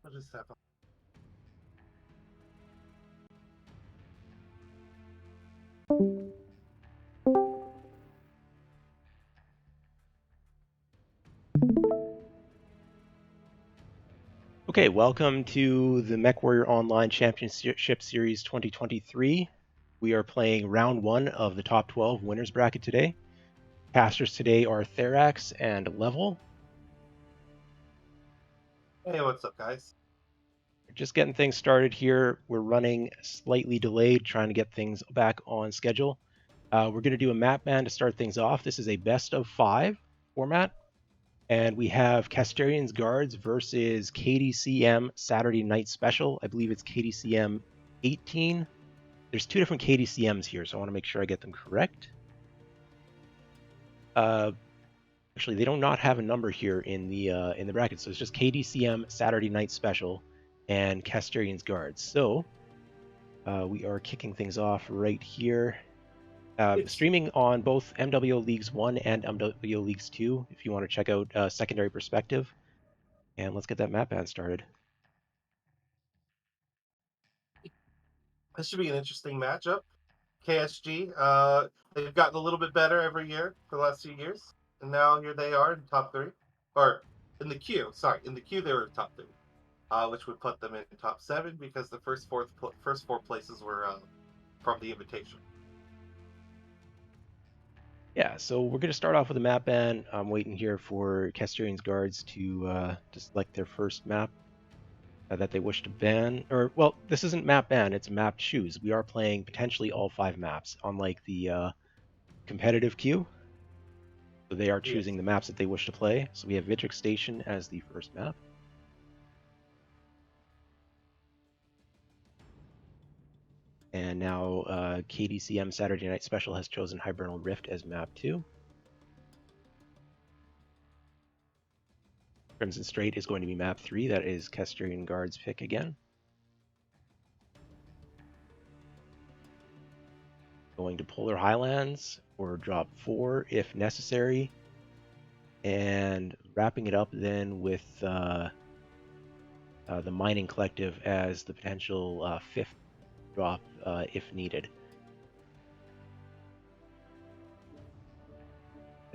I'll just have Okay, welcome to the MechWarrior Online Championship Series 2023. We are playing round 1 of the top 12 winners bracket today. Casters today are Therax and Level. Hey, what's up, guys? Just getting things started here. We're running slightly delayed, trying to get things back on schedule. We're going to do a map ban to start things off. This is a best of 5 format. And we have Kastarion's Guards versus KDCM Saturday Night Special. I believe it's KDCM 18. There's 2 different KDCMs here, so I want to make sure I get them correct. Actually, they do not have a number here in the bracket, so it's just KDCM Saturday Night Special and Kastarion's Guards. So we are kicking things off right here. Streaming on both MWO Leagues 1 and MWO Leagues 2 if you want to check out Secondary Perspective. And let's get that map ban started. This should be an interesting matchup. KSG, they've gotten a little bit better every year for the last few years, and now here they are in top 3, or in the queue. Sorry, in the queue they were in top 3, which would put them in top 7 because the first 4 places were from the invitation. Yeah, so we're going to start off with a map ban. I'm waiting here for Kastarion's Guards to select their first map that they wish to ban. Or, well, this isn't map ban, it's map choose. We are playing potentially all 5 maps, unlike the competitive queue. So they are choosing the maps that they wish to play. So we have Vidric Station as the first map. And now KDCM Saturday Night Special has chosen Hibernal Rift as map 2. Crimson Strait is going to be map 3. That is Kastarion Guard's pick again. Going to Polar Highlands for drop 4 if necessary. And wrapping it up then with the Mining Collective as the potential 5th drop if needed.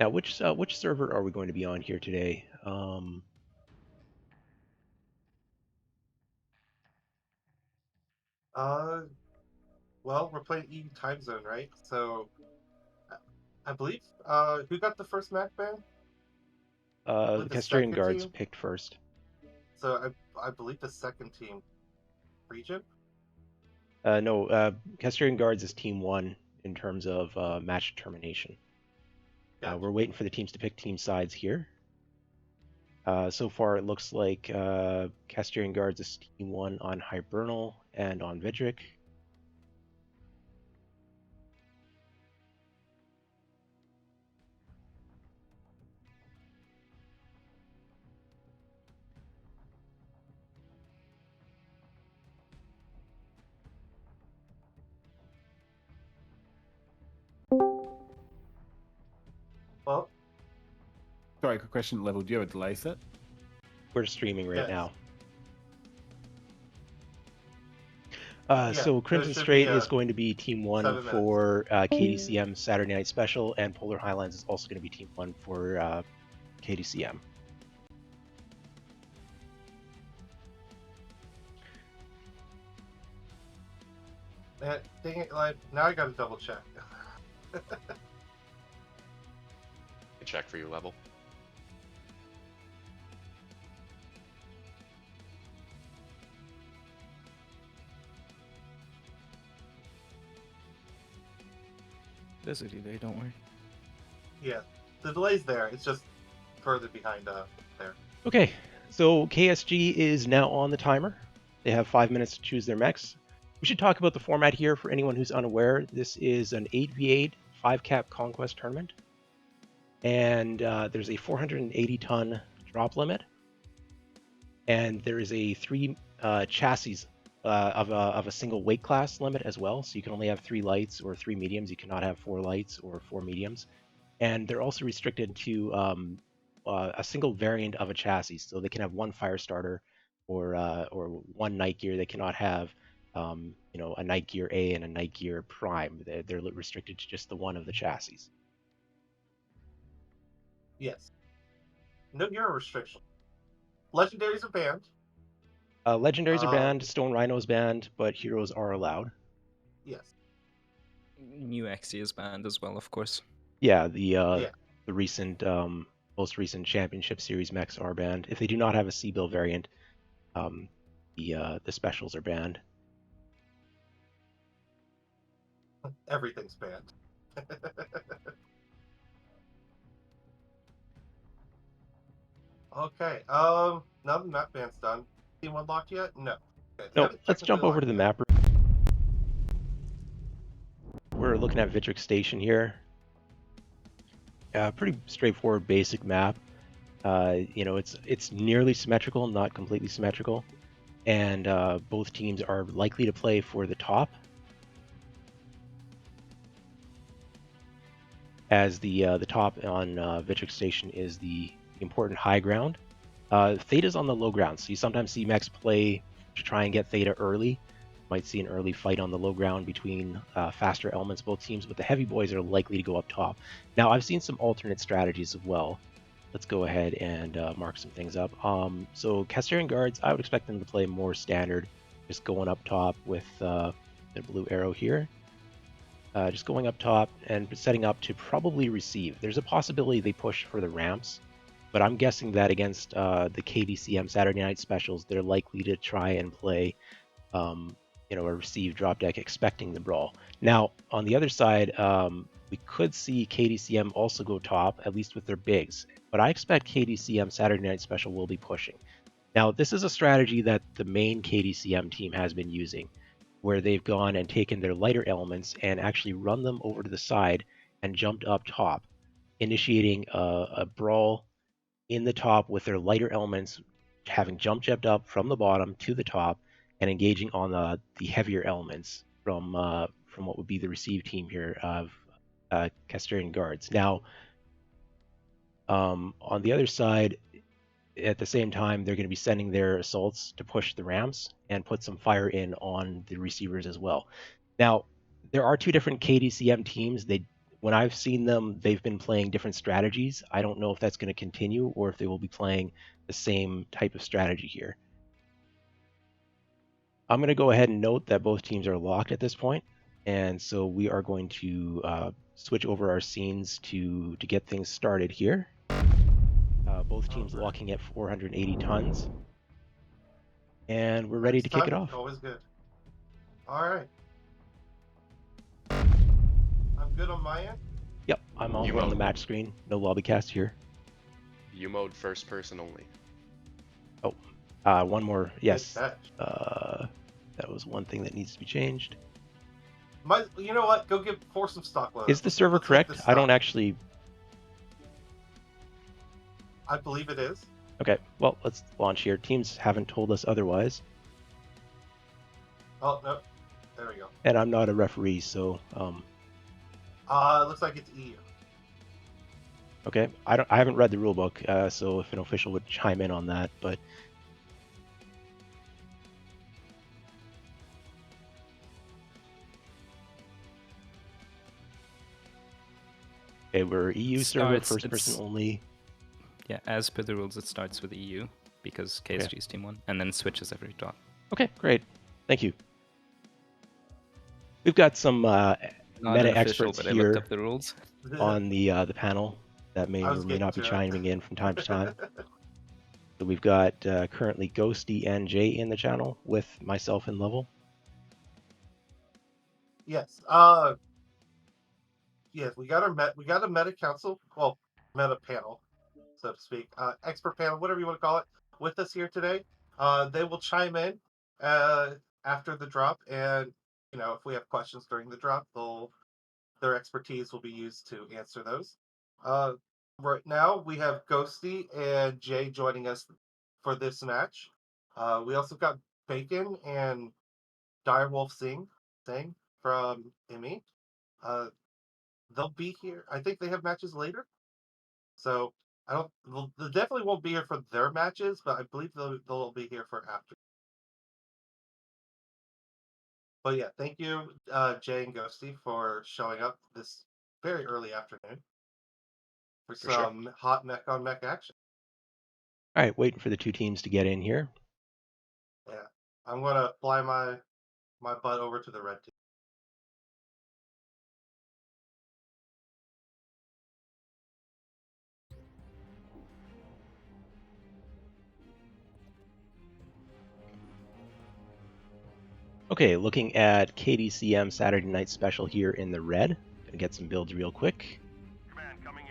Now, which server are we going to be on here today? Well, we're playing EU time zone, right? So, I believe, who got the first map ban? The Kastarion Guards picked first. So I believe the second team, region? No, Kastarion Guards is team 1 in terms of match determination. Gotcha. We're waiting for the teams to pick team sides here. So far, it looks like Kastarion Guards is team 1 on Hibernal and on Vidric. Well, sorry, quick question. Level, do you have a delay set? We're streaming right now. Yeah, so Crimson Strait is going to be Team 1 for KDCM Saturday Night Special, and Polar Highlands is also going to be Team 1 for KDCM. Dang it, like, now I gotta double check. Check for your level. There's a delay, don't worry. Yeah, the delay's there. It's just further behind there. Okay, so KSG is now on the timer. They have 5 minutes to choose their mechs. We should talk about the format here for anyone who's unaware. This is an 8v8 5-cap conquest tournament. And there's a 480-ton drop limit. And there is a 3 chassis of a single weight class limit as well. So you can only have 3 lights or 3 mediums. You cannot have 4 lights or 4 mediums. And they're also restricted to a single variant of a chassis. So they can have 1 fire starter, or one night gear. They cannot have a night gear A and a night gear Prime. They're restricted to just the one of the chassis. Yes. No hero restriction. Legendaries are banned. Legendaries are Uh, banned, Stone Rhino's banned, but heroes are allowed. Yes. New XE is banned as well, of course. Yeah, Yeah. the recent most recent championship series mechs are banned. If they do not have a C-bill variant, the specials are banned. Everything's banned. Okay. Now the map ban's done. Team unlocked yet? No. Okay, they No, haven't let's technically jump over to locked the yet. map. We're looking at Vitrix Station here. Pretty straightforward, basic map. It's nearly symmetrical, not completely symmetrical, and both teams are likely to play for the top, as the top on Vitrix Station is the important high ground. Theta's on the low ground, so you sometimes see mechs play to try and get Theta early. Might see an early fight on the low ground between faster elements, both teams, but the heavy boys are likely to go up top. Now, I've seen some alternate strategies as well. Let's go ahead and mark some things up. So Kastarion guards, I would expect them to play more standard, just going up top with the blue arrow here. Just going up top and setting up to probably receive. There's a possibility they push for the ramps, but I'm guessing that against the KDCM Saturday Night Specials, they're likely to try and play a receive drop deck expecting the brawl. Now, on the other side, we could see KDCM also go top, at least with their bigs, but I expect KDCM Saturday Night Special will be pushing. Now, this is a strategy that the main KDCM team has been using, where they've gone and taken their lighter elements and actually run them over to the side and jumped up top, initiating a brawl in the top with their lighter elements having jump jebbed up from the bottom to the top and engaging on the heavier elements from what would be the receive team here of Kastarion guards. Now, on the other side, at the same time, they're going to be sending their assaults to push the ramps and put some fire in on the receivers as well. Now, there are two different KDCM teams. When I've seen them, they've been playing different strategies. I don't know if that's going to continue or if they will be playing the same type of strategy here. I'm going to go ahead and note that both teams are locked at this point, and so we are going to switch over our scenes to get things started here. Both teams locking at 480 tons, and we're ready to kick it off. Always good. All right. I'm good on my end. Yep, I'm all on the match screen. No lobby cast here. U mode first person only. One more. Yes. That was one thing that needs to be changed. You know what? Go give for some stock load. Is the server correct? I don't actually. I believe it is. Okay, well, let's launch here. Teams haven't told us otherwise. Oh, no. There we go. And I'm not a referee, so... looks like it's EU. Okay, I haven't read the rulebook, so if an official would chime in on that, but... Okay, we're EU server, first person only. Yeah, as per the rules, it starts with EU because KSG is team 1, and then switches every drop. Okay, great. Thank you. We've got some meta experts but I here looked up the rules. on the panel that may or may not be chiming in from time to time. So we've got currently Ghosty and Jay in the channel with myself and Level. Yes. Yes, we got a meta council, well, meta panel, so to speak, expert panel, whatever you want to call it, with us here today. They will chime in after the drop, and if we have questions during the drop, their expertise will be used to answer those. Right now, we have Ghosty and Jay joining us for this match. We also got Bacon and Direwolf Singh from ME. They'll be here. I think they have matches later. So They definitely won't be here for their matches, but I believe they'll be here for after. But yeah, thank you, Jay and Ghosty, for showing up this very early afternoon for For sure. some hot mech on mech action. All right, waiting for the two teams to get in here. Yeah, I'm gonna fly my butt over to the red team. Okay, looking at KDCM Saturday Night Special here in the red. Gonna get some builds real quick.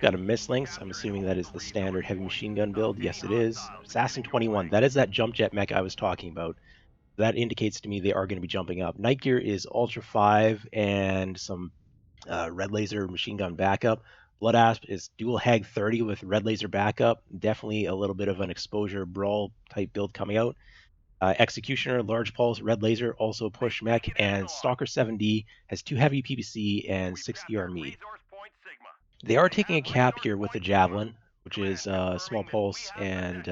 Got a Mislinks. I'm assuming that is the standard heavy machine gun build. Yes, it is. Assassin 21. That is that jump jet mech I was talking about. That indicates to me they are going to be jumping up. Night Gear is Ultra 5 and some red laser machine gun backup. Blood Asp is dual Hag 30 with red laser backup. Definitely a little bit of an exposure brawl type build coming out. Executioner, Large Pulse, Red Laser, also push mech, and Stalker 7D has 2 heavy PPC and 6 ER meat. They are taking a cap here with the Javelin, which is small pulse and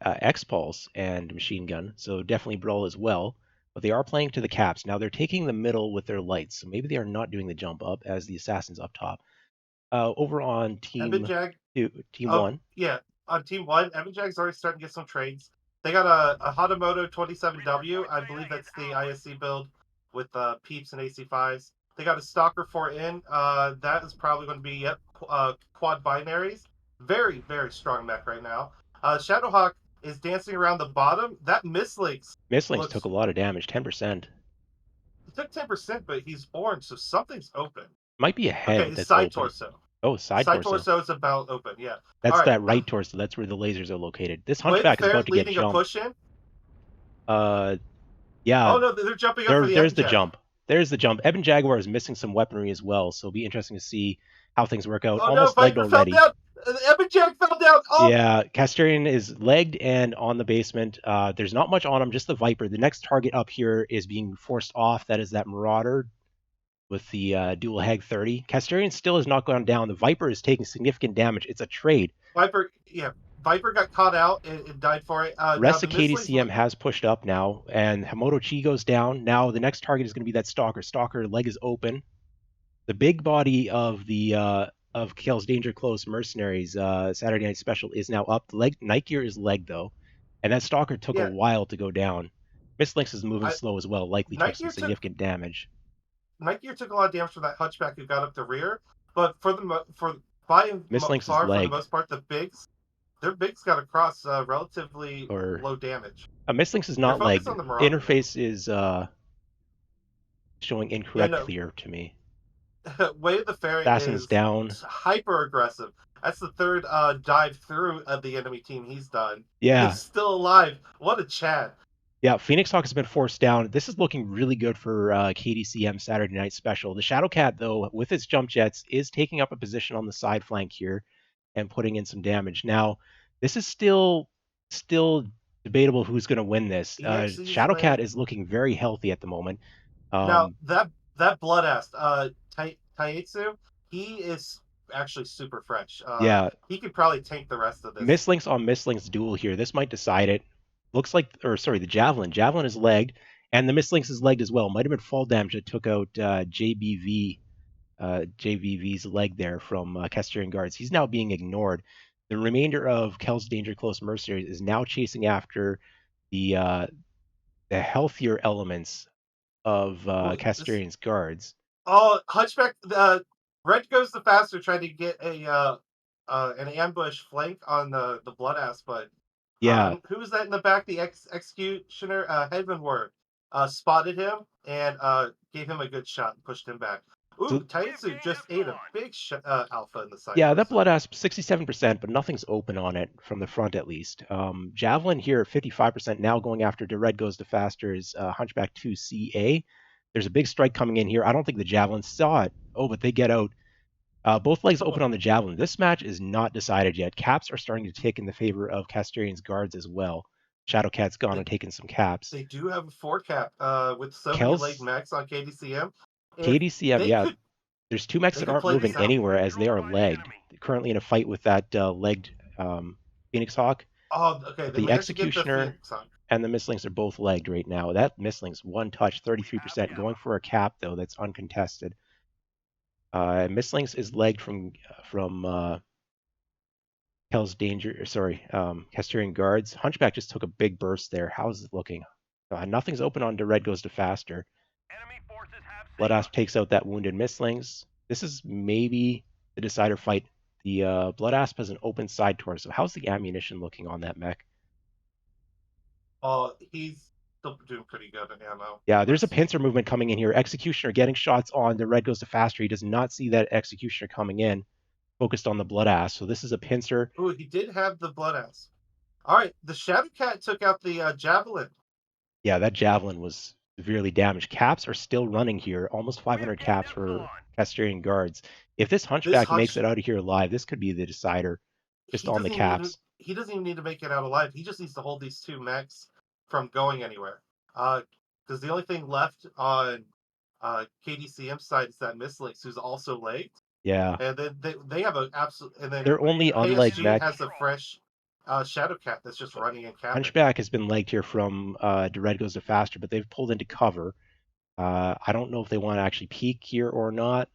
X pulse and machine gun, so definitely brawl as well. But they are playing to the caps. Now they're taking the middle with their lights, so maybe they are not doing the jump up as the assassins up top. Over on Evan team Jag, team one. Yeah, on team one, Evan Jag's already starting to get some trades. They got a Hatamoto 27W. I believe that's the ISC build with Peeps and AC5s. They got a Stalker 4N. That is probably going to be quad binaries. Very, very strong mech right now. Shadowhawk is dancing around the bottom. That Mislinks Took a lot of damage, 10%. He took 10%, but he's orange, so something's open. Might be a head Okay, his that's side open. torso. Oh, side torso. Is about open, yeah. That's All right. that right torso. That's where the lasers are located. This Wave hunchback is Fair about to get leading a jumped. push in. Yeah. Oh no, they're jumping up for the There's the Evan Jag. jump. There's the jump. Evan Jaguar is missing some weaponry as well, so it'll be interesting to see how things work out. Oh Almost no, legged Viper fell already. down. Evan Jag fell down. Oh Yeah, Kastarion is legged and on the basement. There's not much on him, just the Viper. The next target up here is being forced off. That is that Marauder with the dual Hag 30. Kastarion still has not gone down. The Viper is taking significant damage. It's a trade. Viper got caught out and died for it. The rest of KDCM has pushed up now, and Hamoto Chi goes down. Now the next target is going to be that Stalker. Stalker leg is open. The big body of the of Kale's Danger Close Mercenaries Saturday Night Special is now up. The Night Gear is legged though, and that Stalker took a while to go down. Mislinks is moving slow as well, likely took some significant damage. Night Gear took a lot of damage from that Hunchback who got up the rear, but for the most part, their bigs got across relatively low damage. Mislinks is not legged. Interface is showing incorrect here to me. Way of the Fairy is down. Hyper aggressive. That's the third dive through of the enemy team he's done. Yeah. He's still alive. What a Chad. Yeah, Phoenix Hawk has been forced down. This is looking really good for KDCM Saturday Night Special. The Shadowcat, though, with its jump jets, is taking up a position on the side flank here and putting in some damage. Now, this is still debatable who's going to win this. Shadowcat is looking very healthy at the moment. Now, that Blood Ass, Taitsu, he is actually super fresh. Yeah. He could probably tank the rest of this. Mislinks on Mislinks duel here. This might decide it. Looks like, the Javelin. Javelin is legged, and the Mislinks is legged as well. Might have been fall damage that took out JVV's leg there from Kastarion Guards. He's now being ignored. The remainder of Kel's Danger Close Mercenaries is now chasing after the healthier elements of Kastarion's Guards. Oh, Hunchback! Red goes the faster, trying to get an ambush flank on the Blood Ass, but who was that in the back? The executioner, Heavenward, spotted him and gave him a good shot and pushed him back. Ooh, Taitsu just ate a big alpha in the side. Yeah, that Blood Asp 67%, but nothing's open on it from the front at least. Javelin here 55% now going after the Red goes to faster is Hunchback 2CA. There's a big strike coming in here. I don't think the Javelin saw it. Oh, but they get out. Both legs open on the Javelin. This match is not decided yet. Caps are starting to tick in the favor of Kastarion's Guards as well. Shadowcat's gone and taken some caps. They do have a 4 cap with so many late mechs on KDCM. KDCM, yeah. There's 2 mechs that aren't moving anywhere as they are legged. currently in a fight with that legged Phoenix Hawk. Oh, okay. They The managed to get the Executioner Phoenix on. and the Mistlings are both legged right now. That Mistling's one touch, 33%, going for a cap though that's uncontested. Mistlings is legged from Kastarion Guards. Hunchback just took a big burst there. How's it looking? Nothing's open on Red goes to faster. Blood Asp takes out that wounded Mistlings. This is maybe the decider fight. The Blood Asp has an open side torso. How's the ammunition looking on that mech? He's still doing pretty good in ammo. Yeah, there's a pincer movement coming in here. Executioner getting shots on. The Red goes to faster. He does not see that Executioner coming in. Focused on the Blood Asp. So this is a pincer. Oh, he did have the Blood Asp. All right, the Shadow Cat took out the Javelin. Yeah, that Javelin was severely damaged. Caps are still running here. Almost 500 caps for Kastarion Guards. If this Hunchback makes it out of here alive, this could be the decider just on the caps. He doesn't even need to make it out alive. He just needs to hold these two mechs from going anywhere. Because the only thing left on KDCM side is that Mistlings, who's also legged. Yeah. And then they have an absolute. And then their only unlegged mech has a fresh Shadow Cat that's just running and capping. Hunchback has been legged here from the Red goes to faster, but they've pulled into cover. I don't know if they want to actually peek here or not.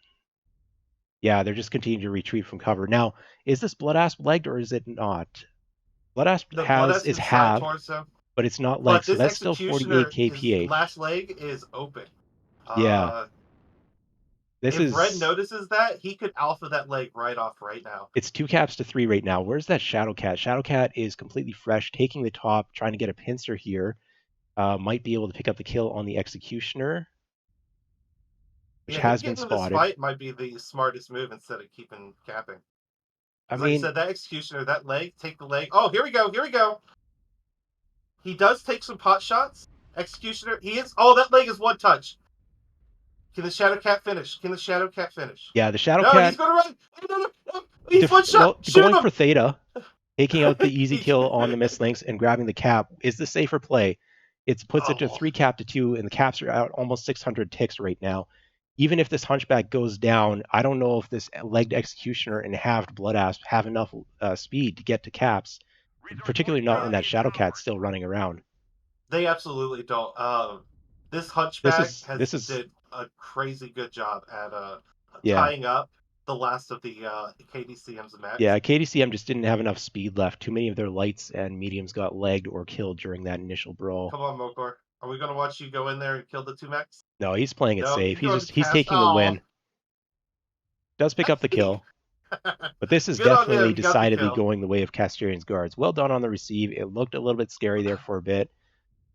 Yeah, they're just continuing to retreat from cover. Now, is this Blood Asp legged or is it not? Blood Asp is halved, but it's not legged, so that's still 48 kph. Last leg is open. Yeah. If Red notices that, he could alpha that leg right off right now. It's 2 caps to 3 right now. Where's that Shadow Cat? Shadow Cat is completely fresh, taking the top, trying to get a pincer here. Might be able to pick up the kill on the Executioner, which has been spotted. This fight might be the smartest move instead of keeping capping. I mean, like I said, that Executioner, that leg, take the leg. Oh, here we go. He does take some pot shots. Executioner, that leg is one touch. Can the Shadow Cat finish? Yeah, the Shadow Cat. He's going to run. No. He's one shot. Going for Theta, taking out the easy kill on the Mistlings and grabbing the cap is the safer play. It puts it to 3 cap to 2, and the caps are out almost 600 ticks right now. Even if this Hunchback goes down, I don't know if this legged Executioner and halved Blood Asp have enough speed to get to caps, particularly not when that Shadow Cat's still running around. They absolutely don't. This Hunchback did a crazy good job at tying up the last of the KDCM's match. Yeah, KDCM just didn't have enough speed left. Too many of their lights and mediums got legged or killed during that initial brawl. Come on, Mokor. Are we going to watch you go in there and kill the 2 mechs? No, he's playing it safe. He's taking the win. Does pick up the kill. But this is definitely decidedly going the way of Kastarion's Guards. Well done on the receive. It looked a little bit scary there for a bit,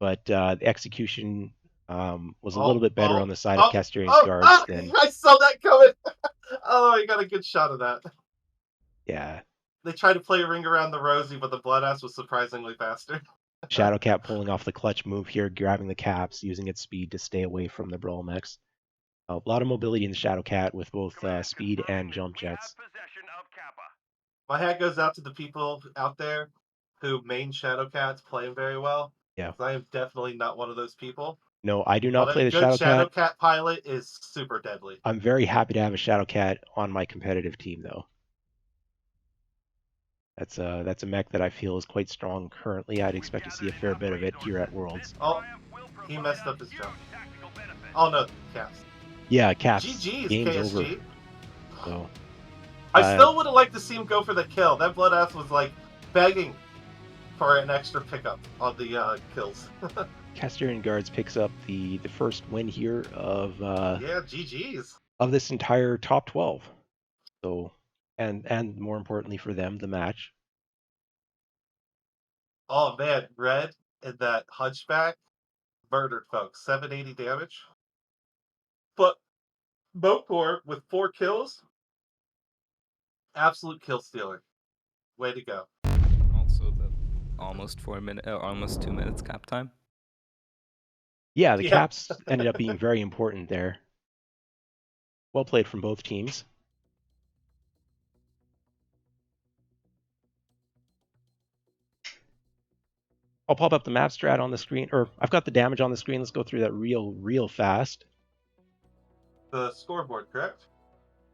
but the execution was a little bit better on the side of Kastarion's Guards than... I saw that coming! I got a good shot of that. Yeah. They tried to play a ring around the rosy, but the Blood Asp was surprisingly faster. Shadow Cat pulling off the clutch move here, grabbing the caps, using its speed to stay away from the Brawl mechs. A lot of mobility in the Shadow Cat with both speed and jump jets. My hat goes out to the people out there who main Shadow Cats playing very well. Yeah. I am definitely not one of those people. No, I do not play the Shadow Cat pilot is super deadly. I'm very happy to have a Shadow Cat on my competitive team, though. That's a mech that I feel is quite strong currently. I'd expect to see a fair bit of it here at Worlds. Oh, he messed up his jump. Oh no, Caps. Yeah, Caps. GG's Game's KSG. over. So, I still would have liked to see him go for the kill. That Blood Asp was like begging for an extra pickup on the kills. Kastarion Guards picks up the first win here of GG's of this entire top 12. So, and more importantly for them, the match. Oh man, Red and that Hunchback murdered folks. 780 damage. But Mokor with 4 kills, absolute kill stealer. Way to go. Also the almost 2 minutes cap time. Yeah, the caps ended up being very important there. Well played from both teams. I'll pop up the map strat on the screen, or I've got the damage on the screen. Let's go through that real fast. The scoreboard, correct?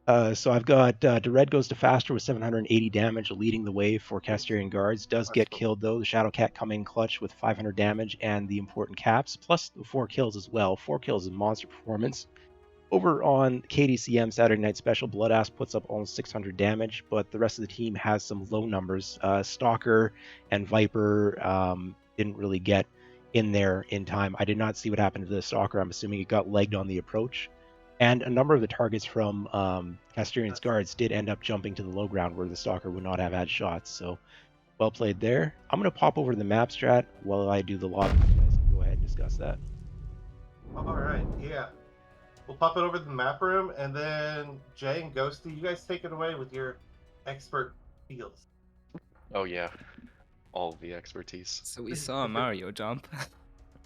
So I've got Dered goes to faster with 780 damage, leading the way for Kastarion guards. Does get killed though. The Shadow Cat coming clutch with 500 damage and the important caps, plus the 4 kills as well. 4 kills is monster performance. Over on KDCM Saturday Night Special, Bloodass puts up almost 600 damage, but the rest of the team has some low numbers. Stalker and Viper didn't really get in there in time. I did not see what happened to the Stalker. I'm assuming it got legged on the approach. And a number of the targets from Kastarion's guards did end up jumping to the low ground where the Stalker would not have had shots. So, well played there. I'm going to pop over to the map strat while I do the lobby. You guys can go ahead and discuss that. All right, yeah. We'll pop it over to the map room, and then Jay and Ghosty, you guys take it away with your expert feels. Oh yeah, all the expertise. So we saw a Mario jump.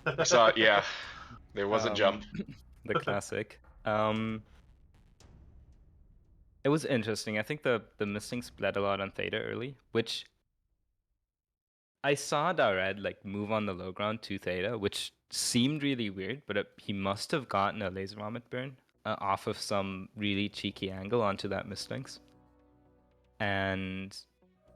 I saw it. Yeah, there was a jump. The classic. It was interesting. I think the Mistings bled a lot on Theta early, which I saw Dared like move on the low ground to Theta, which seemed really weird, but he must have gotten a laser vomit burn off of some really cheeky angle onto that Mistings. And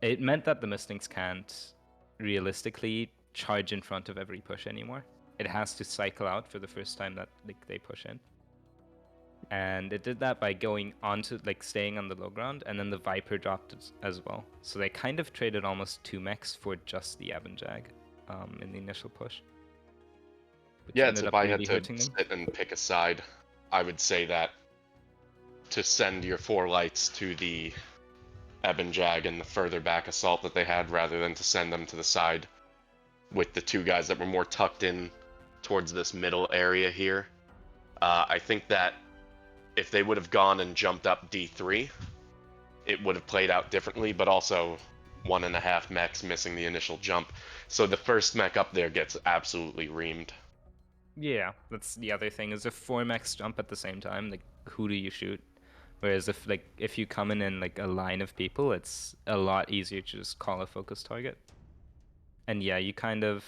it meant that the Mistings can't realistically charge in front of every push anymore. It has to cycle out for the first time that they push in. And it did that by going onto staying on the low ground, and then the Viper dropped it as well. So they kind of traded almost 2 mechs for just the Avengag in the initial push. Yeah, so if I had to sit and pick a side, I would say that to send your 4 lights to the Avengag and the further back assault that they had, rather than to send them to the side with the 2 guys that were more tucked in towards this middle area here. I think that if they would have gone and jumped up D3, it would have played out differently, but also 1.5 mechs missing the initial jump. So the first mech up there gets absolutely reamed. Yeah, that's the other thing, is if 4 mechs jump at the same time, who do you shoot? Whereas if you come in a line of people, it's a lot easier to just call a focus target. And yeah, you kind of,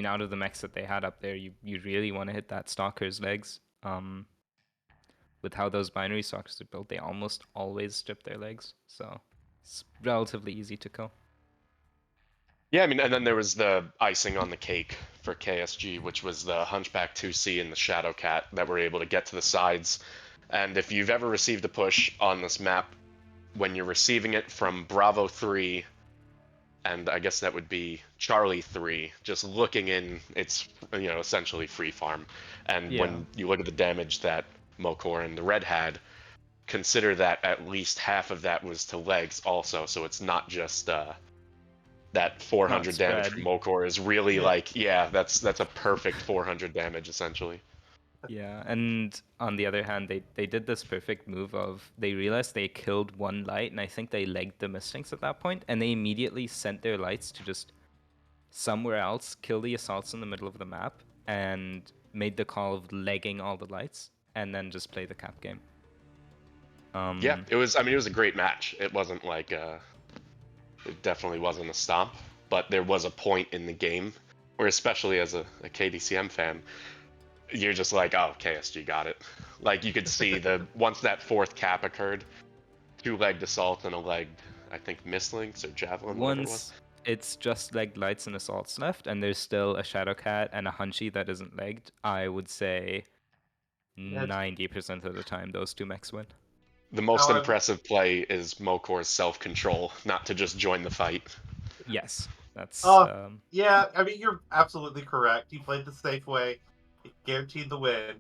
out of the mechs that they had up there, you really want to hit that Stalker's legs. With how those binary stalkers are built, they almost always strip their legs, so it's relatively easy to kill. Yeah, and then there was the icing on the cake for KSG, which was the Hunchback 2C and the Shadow Cat that were able to get to the sides. And if you've ever received a push on this map, when you're receiving it from Bravo 3, and I guess that would be Charlie 3, just looking in, it's essentially free farm. And when you look at the damage that Mokor and the Red had, consider that at least half of that was to legs also, so it's not just that 400 damage from Mokor is really that's a perfect 400 damage essentially. Yeah, and on the other hand, they did this perfect move of, they realized they killed 1 light, and I think they legged the Mistings at that point, and they immediately sent their lights to just somewhere else, kill the assaults in the middle of the map, and made the call of legging all the lights, and then just play the cap game. Yeah, it was a great match. It wasn't it definitely wasn't a stomp, but there was a point in the game where, especially as a KDCM fan, you're just like, oh, KSG got it. You could see once that 4th cap occurred, 2-legged assault and a legged, I think, Mistlinks or Javelin. Once it's just legged lights and assaults left, and there's still a Shadow Cat and a Hunchy that isn't legged, I would say 90% of the time those 2 mechs win. The most impressive play is Mokor's self-control, not to just join the fight. Yes, that's... Yeah, you're absolutely correct. He played the safe way. He guaranteed the win.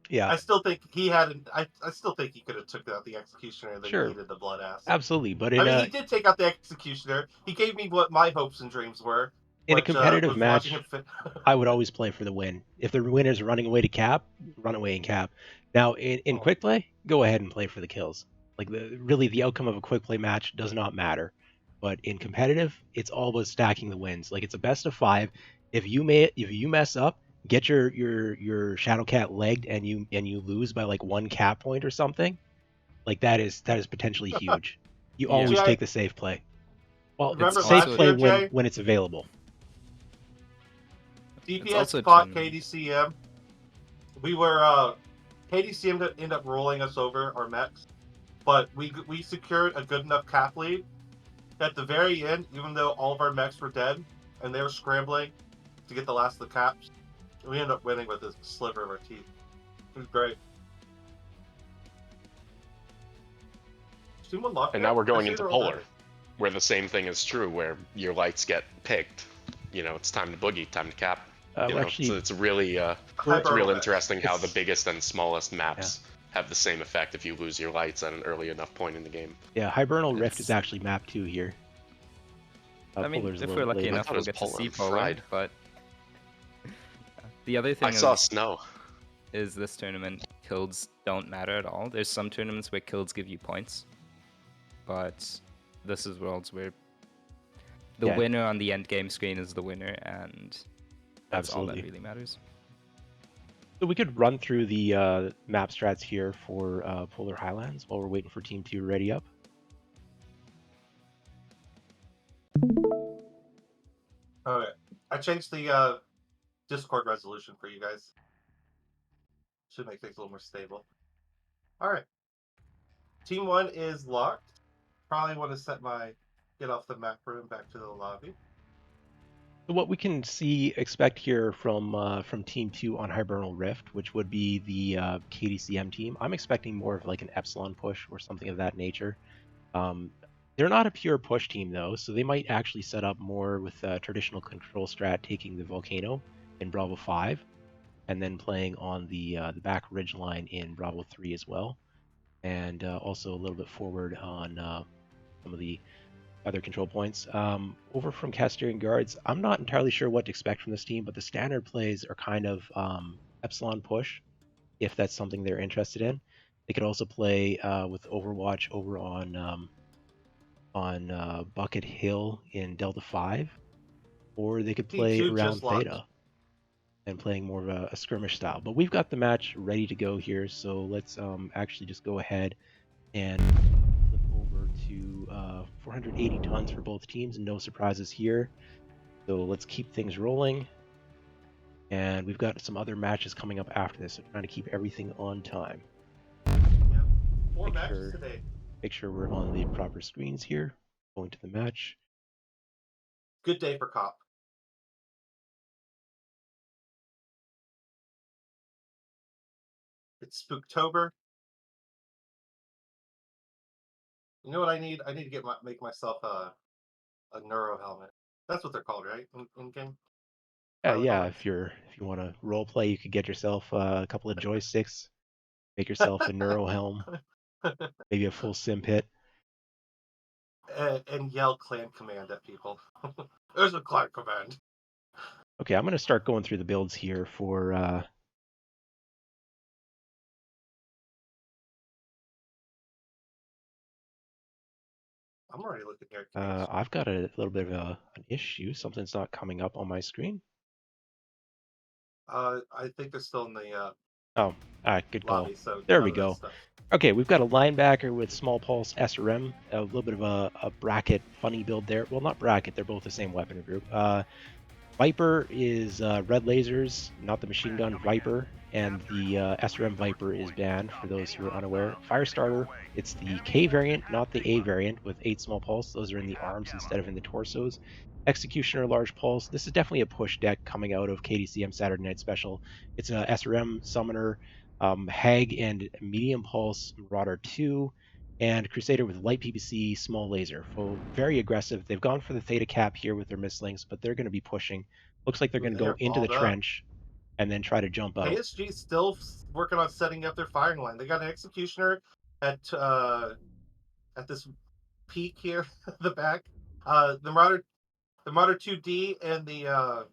Yeah. I still think he had. I still think he could have took out the Executioner that needed the Bloodass. Absolutely, but he did take out the Executioner. He gave me what my hopes and dreams were. In a competitive match, I would always play for the win. If the winner's running away to cap, run away and cap. Now, in quick play, go ahead and play for the kills. The outcome of a quick play match does not matter. But in competitive, it's all about stacking the wins. It's a best of 5. If you mess up, get your Shadow Cat legged, and you lose by 1 cap point or something, that is potentially huge. You always take the safe play. Well, it's safe play when it's available. DPS fought KDCM. We were KDCM to end up rolling us over our mechs, but we secured a good enough cap lead. At the very end, even though all of our mechs were dead and they were scrambling to get the last of the caps, we ended up winning with a sliver of our teeth. It was great. Team one locked And it. now we're I going see into they're all Polar, dead. where the same thing is true, where your lights get picked. You know, it's time to boogie, time to cap. You We're know, actually so it's really it's Hyper real mech. interesting how the It's- biggest and smallest maps have the same effect if you lose your lights at an early enough point in the game. Hibernal Rift is It's- actually map 2 here. I mean, Polar's a if little we're bit lucky later. enough, thought it we'll was get to Polar see and Polar. Fried. But the other thing I saw snow. is this tournament, kills don't matter at all. There's some tournaments where kills give you points, but this is Worlds where the Yeah. winner on the end game screen is the winner, and that's all Absolutely. that really matters. So we could run through the map strats here for Polar Highlands while we're waiting for Team 2 to ready up. Okay. I changed the Discord resolution for you guys. Should make things a little more stable. Alright. Team 1 is locked. Probably want to get off the map room back to the lobby. So what we can expect here from Team 2 on Hibernal Rift, which would be the KDCM team, I'm expecting more of like an Epsilon push or something of that nature. They're not a pure push team though, so they might actually set up more with traditional control strat, taking the Volcano in Bravo 5, and then playing on the back ridge line in Bravo 3 as well, and also a little bit forward on some of the other control points. Over from Kastarion Guards, I'm not entirely sure what to expect from this team, but the standard plays are kind of Epsilon push, if that's something they're interested in. They could also play with Overwatch over on Bucket Hill in Delta 5, or they could Team play 2 around just locked. Theta and playing more of a skirmish style. But we've got the match ready to go here, so let's actually just go ahead and flip over to 480 tons for both teams. No surprises here. So let's keep things rolling. And we've got some other matches coming up after this, so trying to keep everything on time. Yep. 4 Make matches sure- today. Make sure we're on the proper screens here. Going to the match. Good day for Cop. It's Spooktober. You know what I need? I need to make myself a neuro helmet. That's what they're called, right? In game. Yeah, if you want to role play, you could get yourself a couple of joysticks, make yourself a neuro helm, maybe a full sim pit. and yell clan command at people. There's a clan command. Okay, I'm going to start going through the builds here for I'm already looking here. I've got a little bit of an issue. Something's not coming up on my screen. I think they're still in the All right, good call. lobby. So There none we of that go. stuff. Okay, we've got a linebacker with small pulse SRM, a little bit of a bracket funny build there. Well, not bracket, they're both the same weapon group. Viper is red lasers, not the machine gun Viper, and the SRM Viper is banned for those who are unaware. Firestarter, it's the K variant, not the A variant, with 8 small pulse. Those are in the arms instead of in the torsos. Executioner large pulse. This is definitely a push deck coming out of KDCM Saturday Night Special. It's a SRM Summoner, Hag and medium pulse Marauder 2, and Crusader with light PPC, small laser. So very aggressive. They've gone for the Theta cap here with their mislinks, but they're going to be pushing. Looks like they're going to go They're into the balled up. trench and then try to jump out. KSG's still working on setting up their firing line. They got an executioner at this peak here at the back. The Marauder 2D and the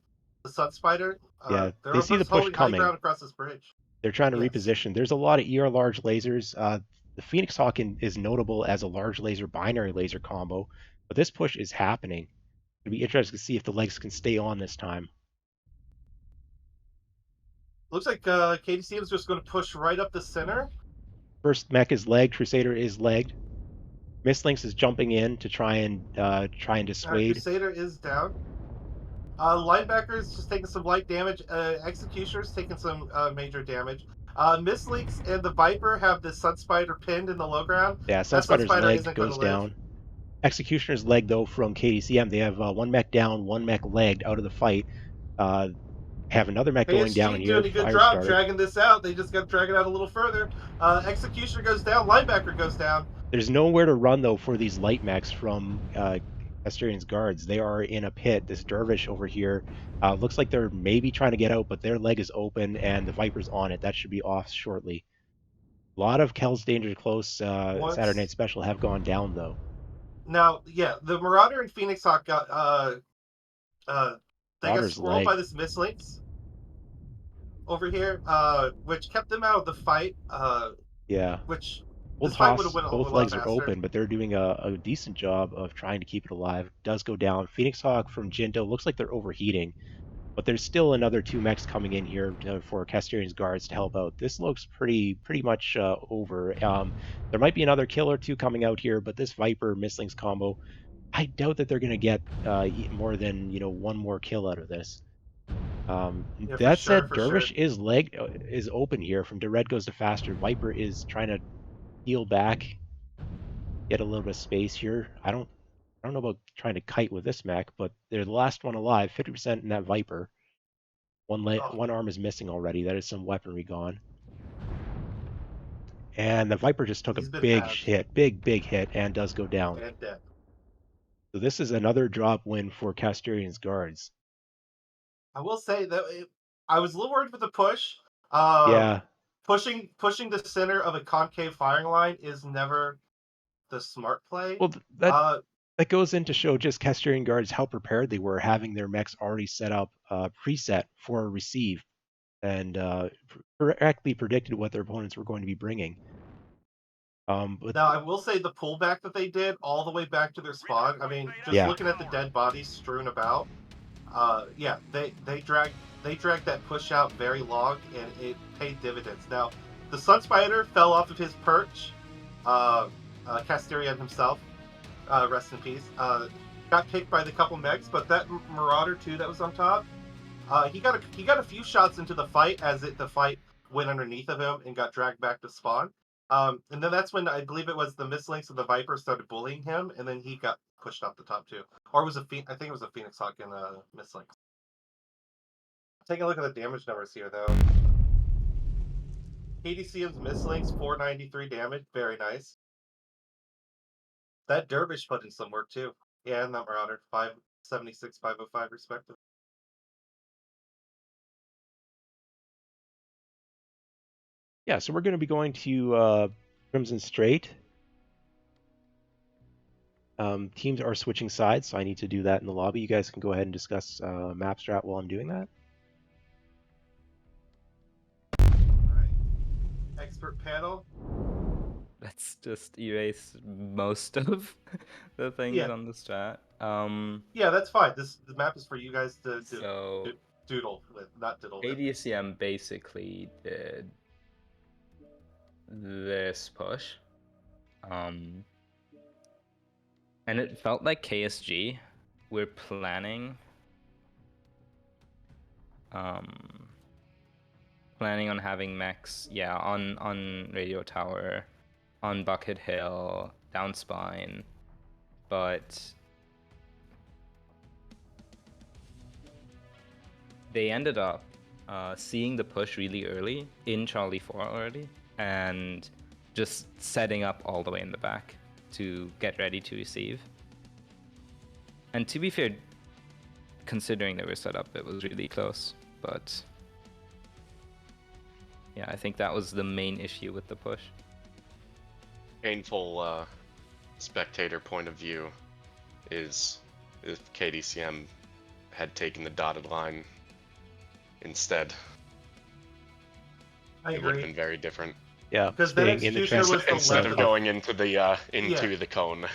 Sun Spider. Yeah, they're they see the push holding high coming. ground across this bridge. They're trying to Yes. reposition. There's a lot of ER large lasers. The Phoenix Hawk is notable as a large laser binary laser combo, but this push is happening. It'll be interesting to see if the legs can stay on this time. Looks like KDCM is just going to push right up the center. First mech is legged. Crusader is legged. Mislinks is jumping in to try and dissuade. Crusader is down. Linebacker is just taking some light damage. Executioner's taking some major damage. Mistlinks and the Viper have the Sun Spider pinned in the low ground. Yeah, That Sun Sunspider's Spider leg isn't goes going to live. down. Executioner's leg, though, from KDCM, they have one mech down, one mech legged out of the fight. Have another mech going down KSG here. doing a good Fire job started. dragging this out. They just got to drag it out a little further. Executioner goes down. Linebacker goes down. There's nowhere to run, though, for these light mechs from Kastarion's guards. They are in a pit. This Dervish over here looks like they're maybe trying to get out, but their leg is open, and the Viper's on it. That should be off shortly. A lot of Kel's Danger Close Saturday Night Special have gone down, though. Now, yeah, the Marauder and Phoenix Hawk got they got Marauder's swirled by leg. this Mistlinks over here, which kept them out of the fight. Yeah. Which Both this fight would have went a both lot legs are faster. open, but they're doing a decent job of trying to keep it alive. Does go down. Phoenix Hawk from Jinto looks like they're overheating, but there's still another 2 mechs coming in here for Kastarion's guards to help out. This looks pretty much over. There might be another kill or 2 coming out here, but this Viper Mistlings combo, I doubt that they're going to get more than 1 more kill out of this. Yeah, That for sure, said, for Dervish sure. is open here. From Red goes to faster. Viper is trying to heal back, get a little bit of space here. I don't know about trying to kite with this mech, but they're the last one alive. 50% in that Viper. One arm is missing already. That is some weaponry gone. And the Viper just took He's a been big halved. hit, big hit, and does go down. And dead. So this is another drop win for Kastarion's guards. I will say that I was a little worried with the push. Yeah. Pushing the center of a concave firing line is never the smart play. Well, that goes in to show just Kastarion guards how prepared they were, having their mechs already set up preset for a receive, and correctly predicted what their opponents were going to be bringing. But now I will say the pullback that they did all the way back to their spawn. I mean, just Yeah. looking at the dead bodies strewn about. Yeah, they dragged that push out very long, and it paid dividends. Now, the Sun Spider fell off of his perch. Kastarion himself, rest in peace, got kicked by the couple mechs, but that Marauder too that was on top, he got a few shots into the fight as the fight went underneath of him and got dragged back to spawn. And then that's when I believe it was the Mistlinks and the Viper started bullying him, and then he got pushed off the top too. Or was I think it was a Phoenix Hawk and a Mistlinks. Taking a look at the damage numbers here, though. KDCM's Mistlinks, 493 damage, very nice. That Dervish put in some work too. Yeah, and that Marauder, 576, 505 respectively. Yeah, so we're going to be going to Crimson Straight. Teams are switching sides, so I need to do that in the lobby. You guys can go ahead and discuss map strat while I'm doing that. Alright. Expert panel. Let's just erase most of the things Yeah. on the strat. Yeah, that's fine. The map is for you guys to So doodle with, not diddle with. KDCM basically did this push. And it felt like KSG we're planning on having mechs, yeah, on Radio Tower, on Bucket Hill, down Spine, but they ended up seeing the push really early in Charlie 4 already, and just setting up all the way in the back to get ready to receive. And to be fair, considering they were set up, it was really close. But yeah, I think that was the main issue with the push. Painful spectator point of view is if KDCM had taken the dotted line instead. I It would have agree. been very different. Yeah, Because then staying in the Executioner was transition the Instead left of of the- going into the cone.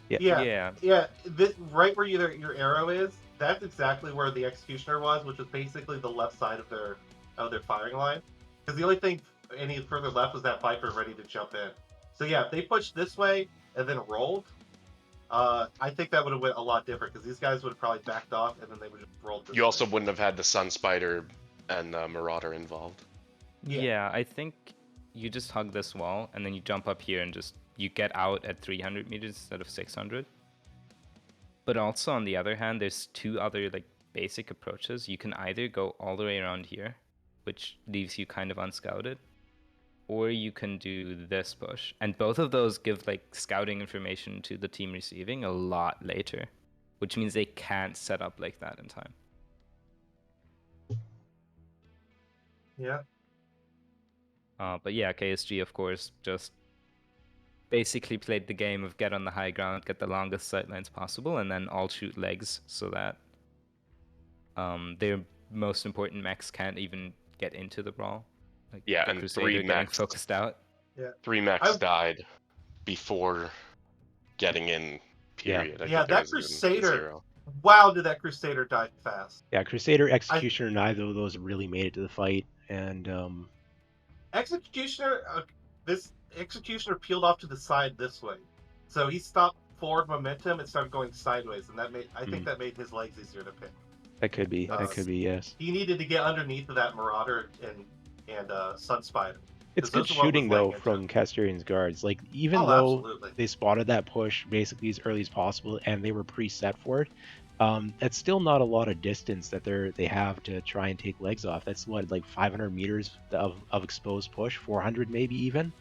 Yeah. This, right where your arrow is, that's exactly where the Executioner was, which was basically the left side of their firing line. Because the only thing any further left was that Viper ready to jump in. So yeah, if they pushed this way and then rolled, I think that would have went a lot different, because these guys would have probably backed off and then they would have rolled this You also way. wouldn't have had the Sun Spider and Marauder involved. Yeah, I think you just hug this wall and then you jump up here and you get out at 300 meters instead of 600. But also on the other hand, there's two other like basic approaches. You can either go all the way around here, which leaves you kind of unscouted, or you can do this push. And both of those give like scouting information to the team receiving a lot later, which means they can't set up like that in time. Yeah. But yeah, KSG, of course, just basically played the game of get on the high ground, get the longest sightlines possible, and then all shoot legs so that their most important mechs can't even get into the brawl. Like Yeah, the and Crusader three getting mechs. focused out. 3 mechs I- died before getting in. Period. I Yeah, think there that was even Crusader. 0. Wow, did that Crusader die fast? Yeah, Crusader, Executioner, neither of those really made it to the fight, and Executioner, this Executioner peeled off to the side this way, so he stopped forward momentum and started going sideways, and I think that made his legs easier to pick. that could be, yes. He needed to get underneath of that Marauder and Sun Spider. It's 'cause good those are what was shooting though laying into from it. Kastarion's guards. Like even Oh, though absolutely. they spotted that push basically as early as possible and they were preset for it, that's still not a lot of distance that they have to try and take legs off. That's what, like 500 meters of exposed push, 400 maybe even.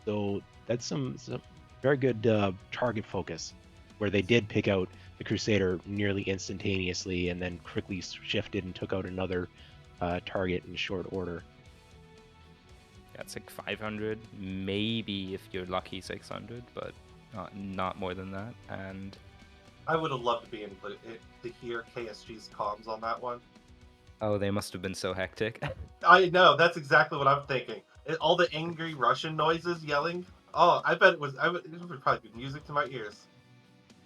So that's some very good target focus, where they did pick out the Crusader nearly instantaneously and then quickly shifted and took out another target in short order. Yeah, it's like 500, maybe if you're lucky 600, but not more than that. And I would have loved to be able to hear KSG's comms on that one. oh, they must have been so hectic. I know, that's exactly what I'm thinking. All the angry Russian noises yelling. Oh, I bet it would probably be music to my ears.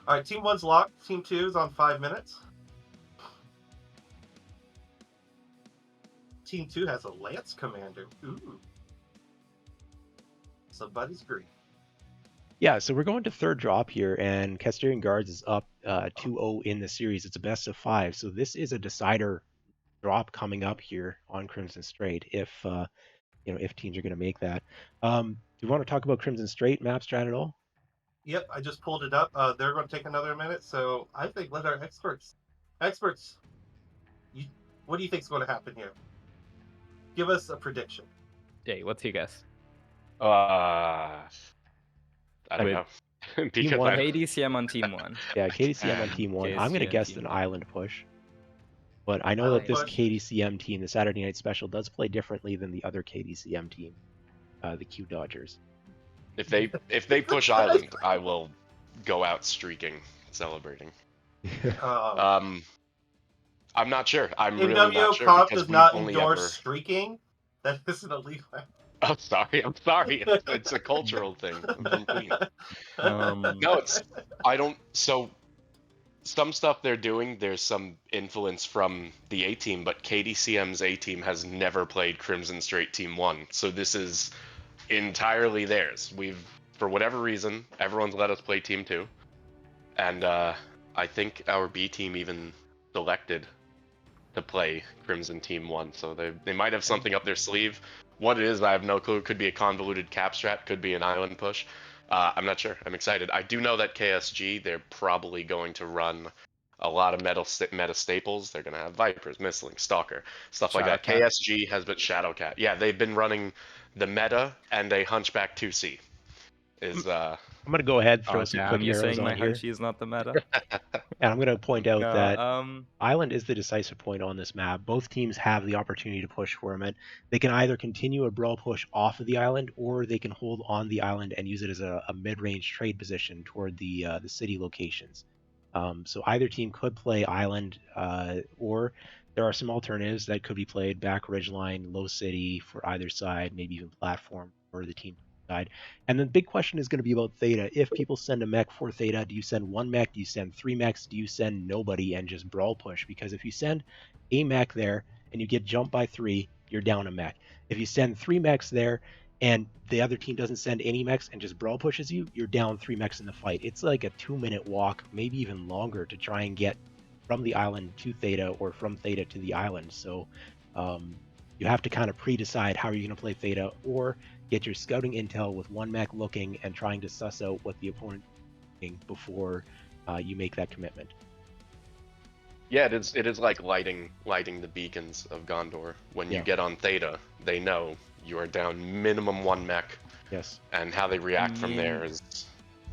All right, Team 1's locked. Team 2 is on 5 minutes. Team 2 has a Lance Commander. Ooh. Somebody's green. Yeah, so we're going to third drop here, and Kastarion Guards is up 2-0 in the series. It's a best of 5, so this is a decider drop coming up here on Crimson Strait if if teams are going to make that. Do you want to talk about Crimson Strait map strat at all? Yep, I just pulled it up. They're going to take another minute, so I think let our experts, what do you think is going to happen here? Give us a prediction. Jay, what's your guess? I don't Wait. know. Because one. KDCM on Team 1. Yeah, KDCM on And Team 1. I'm going to KSG on guess Team an 1. island push. But I know Island that this push. KDCM team, the Saturday Night Special, does play differently than the other KDCM team, the Q Dodgers. if they push Island, I will go out streaking, celebrating. I'm not sure. I'm really MWO not sure Comp because does we've not only endorse ever. streaking. That isn't illegal. Oh, sorry. I'm sorry. It's a cultural thing. I'm from Queens. No, I don't. So some stuff they're doing, there's some influence from the A team, but KDCM's A team has never played Crimson Strait Team 1, so this is entirely theirs. For whatever reason, everyone's let us play Team 2, and I think our B team even selected to play Crimson Team 1, so they might have something up their sleeve. What it is, I have no clue. It could be a convoluted cap strat, could be an island push. I'm not sure. I'm excited. I do know that KSG, they're probably going to run a lot of meta staples. They're going to have Vipers, Mistling, Stalker, stuff like that. Shadowcat. KSG has been Shadowcat. Yeah, they've been running the meta and a Hunchback 2C. I'm going to go ahead and throw some quick You're arrows saying my on here. Hunchie is not the meta? And I'm going to point out No, that Island is the decisive point on this map. Both teams have the opportunity to push for him. They can either continue a brawl push off of the island, or they can hold on the island and use it as a mid-range trade position toward the city locations. So either team could play island, or there are some alternatives that could be played: back ridgeline, low city for either side, maybe even platform for the team side. And then the big question is going to be about Theta. If people send a mech for Theta, do you send one mech? Do you send 3 mechs? Do you send nobody and just brawl push? Because if you send a mech there and you get jumped by 3, you're down a mech. If you send 3 mechs there and the other team doesn't send any mechs and just brawl pushes you, you're down 3 mechs in the fight. It's like a 2-minute walk, maybe even longer, to try and get from the island to Theta or from Theta to the island. So you have to kind of pre-decide how you're going to play Theta, or get your scouting intel with one mech looking and trying to suss out what the opponent is doing before you make that commitment. Yeah, it is like lighting the beacons of Gondor. When you Yeah. get on Theta, they know you are down minimum 1 mech, Yes. and how they react from there mean, is,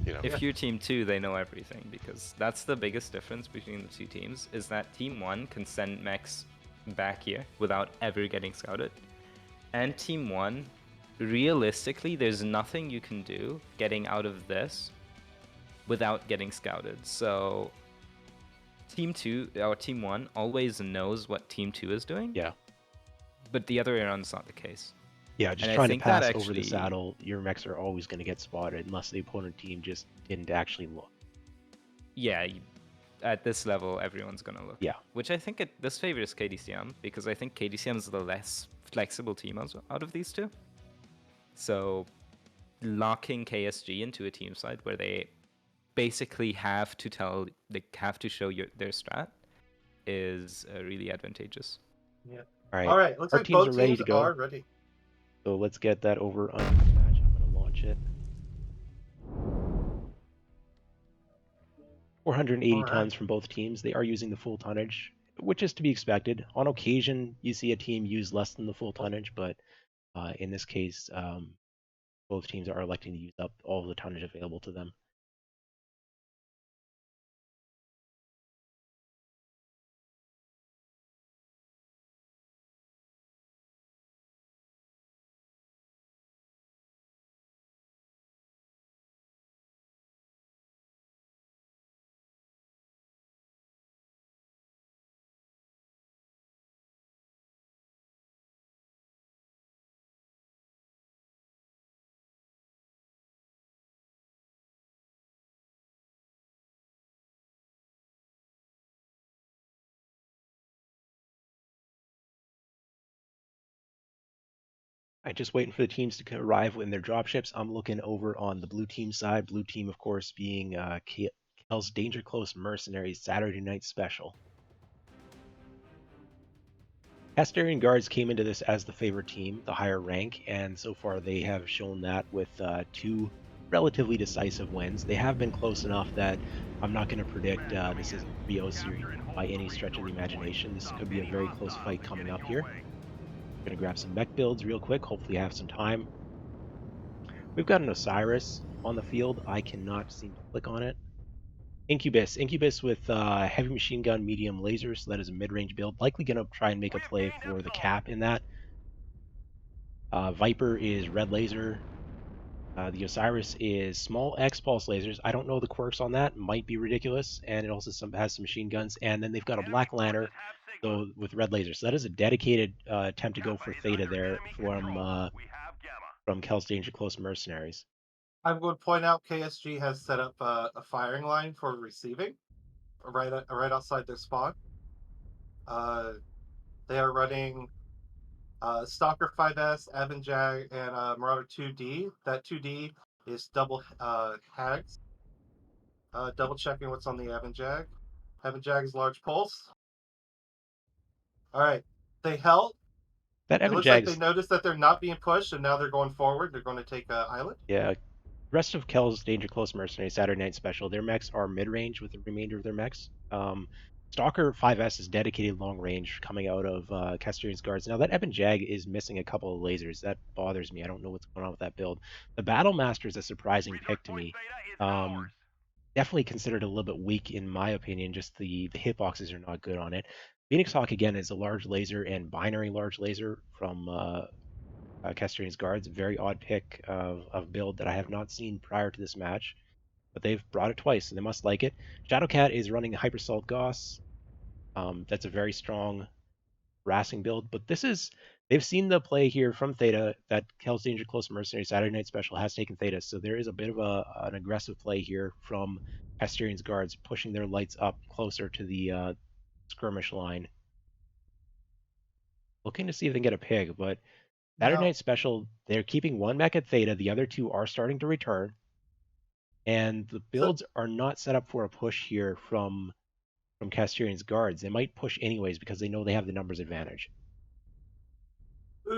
you know. If you're Team 2, they know everything, because that's the biggest difference between the two teams, is that Team 1 can send mechs back here without ever getting scouted. And Team 1, realistically, there's nothing you can do getting out of this without getting scouted. So Team 2 or Team 1 always knows what Team 2 is doing. Yeah. But the other way around is not the case. Yeah, just And I trying to think that pass over the actually- saddle, your mechs are always going to get spotted unless the opponent team just didn't actually look. Yeah, at this level, everyone's gonna look. Yeah. Which I think this favors KDCM, because I think KDCM is the less flexible team out of these two. So locking KSG into a team side where they basically have to show their strat is really advantageous. Yeah. All right. All right. Looks Our like teams both are ready teams to go. are ready. So let's get that over on the match. I'm going to launch it. 480 All right. tons from both teams. They are using the full tonnage, which is to be expected. On occasion, you see a team use less than the full tonnage, but in this case, both teams are electing to use up all of the tonnage available to them. I'm just waiting for the teams to arrive in their dropships. I'm looking over on the blue team side. Blue team, of course, being Kel's Danger Close Mercenaries Saturday Night Special. Kastarion Guards came into this as the favorite team, the higher rank, and so far they have shown that with 2 relatively decisive wins. They have been close enough that I'm not going to predict this is a 3-0 series by any stretch of the imagination. This could be a very close fight coming up here. Going to grab some mech builds real quick, hopefully have some time. We've got an Osiris on the field. I cannot seem to click on it. Incubus with heavy machine gun, medium laser, so that is a mid-range build. Likely going to try and make a play for the cap in that. Viper is red laser. The Osiris is small X pulse lasers. I don't know the quirks on that. Might be ridiculous. And it also has some machine guns. And then they've got a Black Lantern with red lasers. So that is a dedicated attempt to go for Theta there from Kel's Danger Close Mercenaries. I'm going to point out KSG has set up a firing line for receiving right outside their spawn. They are running Stalker 5S, Avengag, and Marauder 2D. That 2D is double hags. Double checking what's on the Avengag. Avengag is large pulse. All right, they held. That It looks like Avengag's they noticed that they're not being pushed, and now they're going forward. They're going to take island. Yeah. Rest of Kel's Danger Close Mercenary Saturday Night Special, their mechs are mid-range with the remainder of their mechs. Stalker 5S is dedicated long range coming out of Kastarion's Guards. Now that Eben Jag is missing a couple of lasers. That bothers me. I don't know what's going on with that build. The Battle Master is a surprising pick to me. Definitely considered a little bit weak in my opinion. Just the hitboxes are not good on it. Phoenix Hawk again is a large laser and binary large laser from Kastarion's Guards. Very odd pick of build that I have not seen prior to this match, but they've brought it twice, so they must like it. Shadowcat is running Hypersalt Gauss. That's a very strong harassing build, but they've seen the play here from Theta that Kel's Danger Close Mercenary Saturday Night Special has taken Theta, so there is a bit of an aggressive play here from Kastarion's Guards, pushing their lights up closer to the skirmish line. Looking to see if they can get a pig, but Saturday Night Special, they're keeping one mech at Theta. The other 2 are starting to return. And the builds are not set up for a push here from Kastarion's Guards. They might push anyways because they know they have the numbers advantage.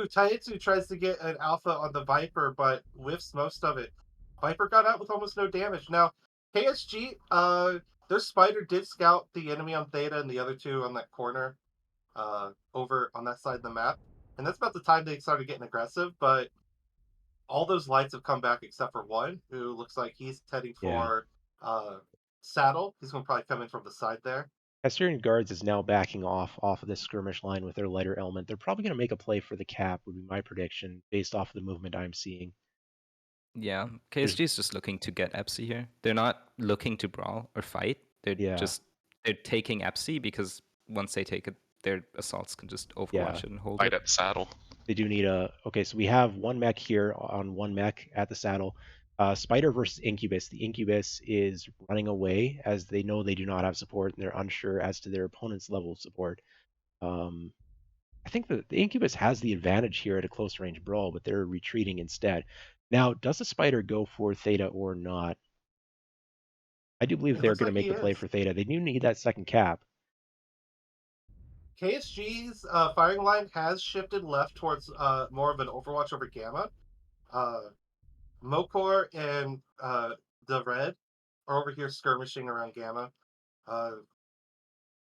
Ooh, Taitsu tries to get an alpha on the Viper, but whiffs most of it. Viper got out with almost no damage. Now, KSG, their spider did scout the enemy on Theta and the other two on that corner, over on that side of the map. And that's about the time they started getting aggressive, but all those lights have come back except for one, who looks like he's heading Yeah. for Saddle. He's going to probably come in from the side there. Kastarion Guards is now backing off of this skirmish line with their lighter element. They're probably going to make a play for the cap, would be my prediction, based off of the movement I'm seeing. Yeah, KSG is just looking to get Epsi here. They're not looking to brawl or fight. They're Yeah. they're taking Epsi because once they take it, their assaults can just overwatch Yeah. it and hold Fight it. at saddle. They do need a... Okay, so we have one mech here on one mech at the saddle. Spider versus Incubus. The Incubus is running away as they know they do not have support and they're unsure as to their opponent's level of support. I think the Incubus has the advantage here at a close range brawl, but they're retreating instead. Now, does the Spider go for Theta or not? I do believe It they're looks going to like make he the play is. for Theta. They do need that second cap. KSG's firing line has shifted left towards more of an Overwatch over Gamma. Mokor and the Red are over here skirmishing around Gamma.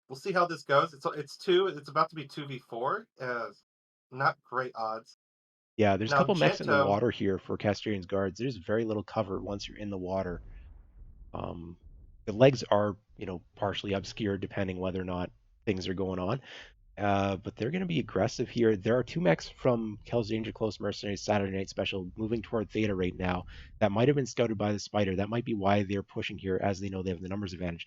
We'll see how this goes. It's about to be 2v4. Not great odds. Yeah, there's a Now couple mechs in the Gento, water here for Kastarion's Guards. There's very little cover once you're in the water. The legs are, partially obscured depending whether or not things are going on. But they're going to be aggressive here. There are two mechs from Kel's Danger Close Mercenaries Saturday Night Special moving toward Theta right now. That might have been scouted by the Spider. That might be why they're pushing here, as they know they have the numbers advantage.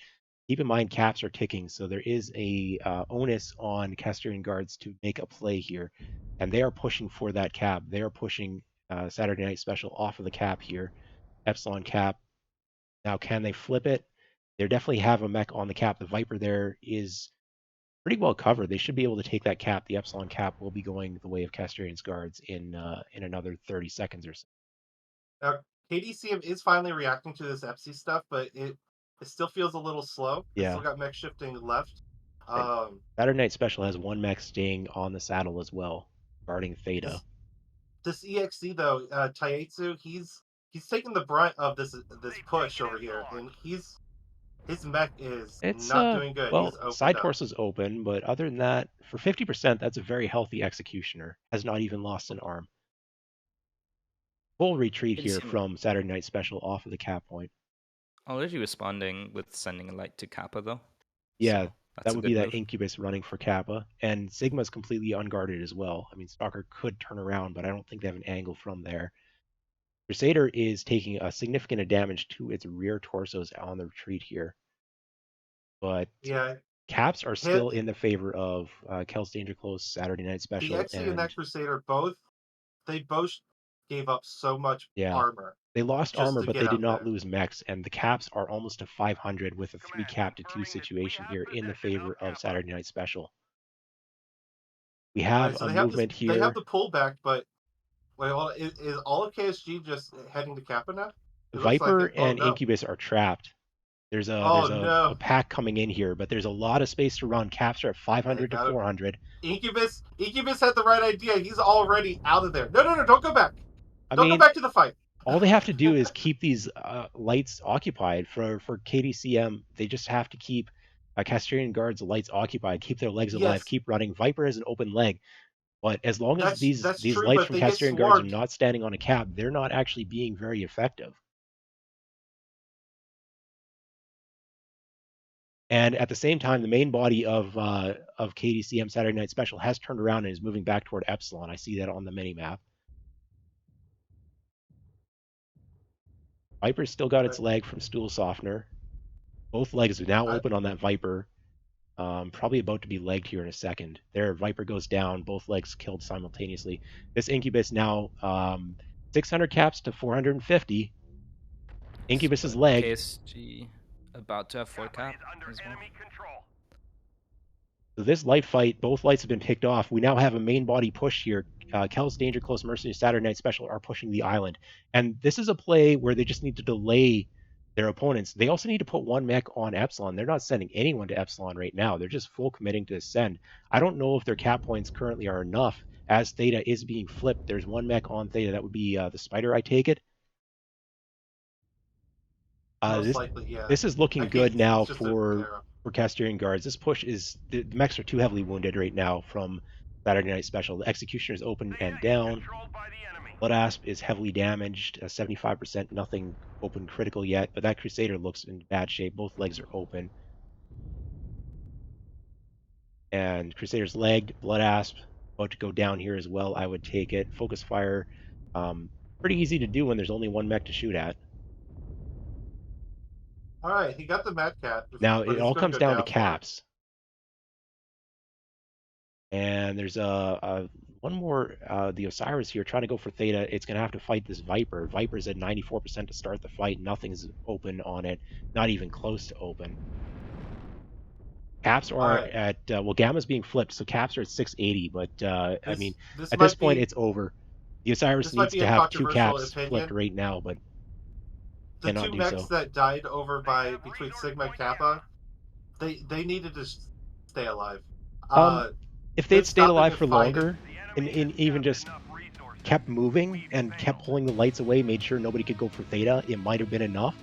Keep in mind, caps are ticking, so there is a onus on Kastarion Guards to make a play here, and they are pushing for that cap. They are pushing Saturday Night Special off of the cap here, Epsilon cap. Now, can they flip it? They definitely have a mech on the cap. The Viper there is pretty well covered. They should be able to take that cap. The Epsilon cap will be going the way of Kastarion's Guards in another 30 seconds or so. now KDCM is finally reacting to this Epsi stuff, but it still feels a little slow. They Yeah. still got mech shifting left. Saturday Night Special has one mech staying on the saddle as well, guarding Theta. This EXE though, Taitsu, he's taking the brunt of this push over here, and his mech is It's not doing good. well, He's opened side up. torso's open, but other than that, for 50%, that's a very healthy executioner. Has not even lost an arm. Full retreat here KDCM from Saturday Night Special off of the cap point. already responding with sending a light to Kappa though. Yeah, So that's that a would good be that move. Incubus running for Kappa, and Sigma's completely unguarded as well. I mean, Stalker could turn around, but I don't think they have an angle from there. Crusader is taking a significant damage to its rear torsos on the retreat here, but Yeah, caps are still in the favor of Kel's Danger Close Saturday Night the Special, EXE and that Crusader both gave up so much armor. They lost just armor, to but get they did out not there. lose mechs, and the caps are almost to 500 with a 3 cap to 2 situation here in the favor of Saturday Night Special. We have So a they have movement They have here. the pullback, but wait, hold on. Is all of KSG just heading to Kappa now? It looks like Viper it. Oh and no. Incubus are trapped. There's Oh a no. pack coming in here, but there's a lot of space to run. Caps are at 500 to 400. Incubus had the right idea. He's already out of there. No, don't go back. I Don't go mean, back to the fight. all they have to do is keep these lights occupied. For KDCM, they just have to keep Kastarion Guards' lights occupied, keep their legs alive, Yes, keep running. Viper has an open leg, but as long as these that's true. lights But from they get Kastarion Guards are swarmed. not standing on a cap, they're not actually being very effective. And at the same time, the main body of KDCM Saturday Night Special has turned around and is moving back toward Epsilon. I see that on the mini map. Viper's still got its leg from Stool Softener. Both legs are now open on that Viper. Probably about to be legged here in a second. There, Viper goes down. Both legs killed simultaneously. This Incubus now 600 caps to 450. Incubus is leg. KSG about to have 4 cap as well. So this light fight, both lights have been picked off. We now have a main body push here. Kel's Danger Close Mercenary Saturday Night Special are pushing the island. And this is a play where they just need to delay their opponents. They also need to put one mech on Epsilon. They're not sending anyone to Epsilon right now. They're just full committing to send. I don't know if their cap points currently are enough as Theta is being flipped, there's one mech on Theta. That would be the Spider, I take it. Most likely, yeah. This is looking That good gate's now just a for arrow. Kastarion guards. This push is the mechs are too heavily wounded right now from Saturday Night Special. The Executioner is open and down. Blood Asp is heavily damaged, 75%, nothing open critical yet, but that Crusader looks in bad shape. Both legs are open. And Crusader's legged, Blood Asp about to go down here as well. I would take it. Focus Fire, pretty easy to do when there's only one mech to shoot at. All right, he got the Mad Cat. Now, but it he's all gonna comes go down to for it. caps. And there's one more, the Osiris here trying to go for Theta. It's going to have to fight this Viper. Viper's at 94% to start the fight. Nothing's open on it. Not even close to open. Caps are right. at, well, Gamma's being flipped, so caps are at 680, but, I mean, this at might this point, be, it's over. The Osiris this might needs be to a have two controversial caps opinion. flipped right now, but The cannot two do mechs so. that died over between Sigma and Kappa, they needed to stay alive. If they'd stayed stopping alive and for fighting- longer and even just kept moving and kept pulling the lights away, made sure nobody could go for Theta, it might have been enough.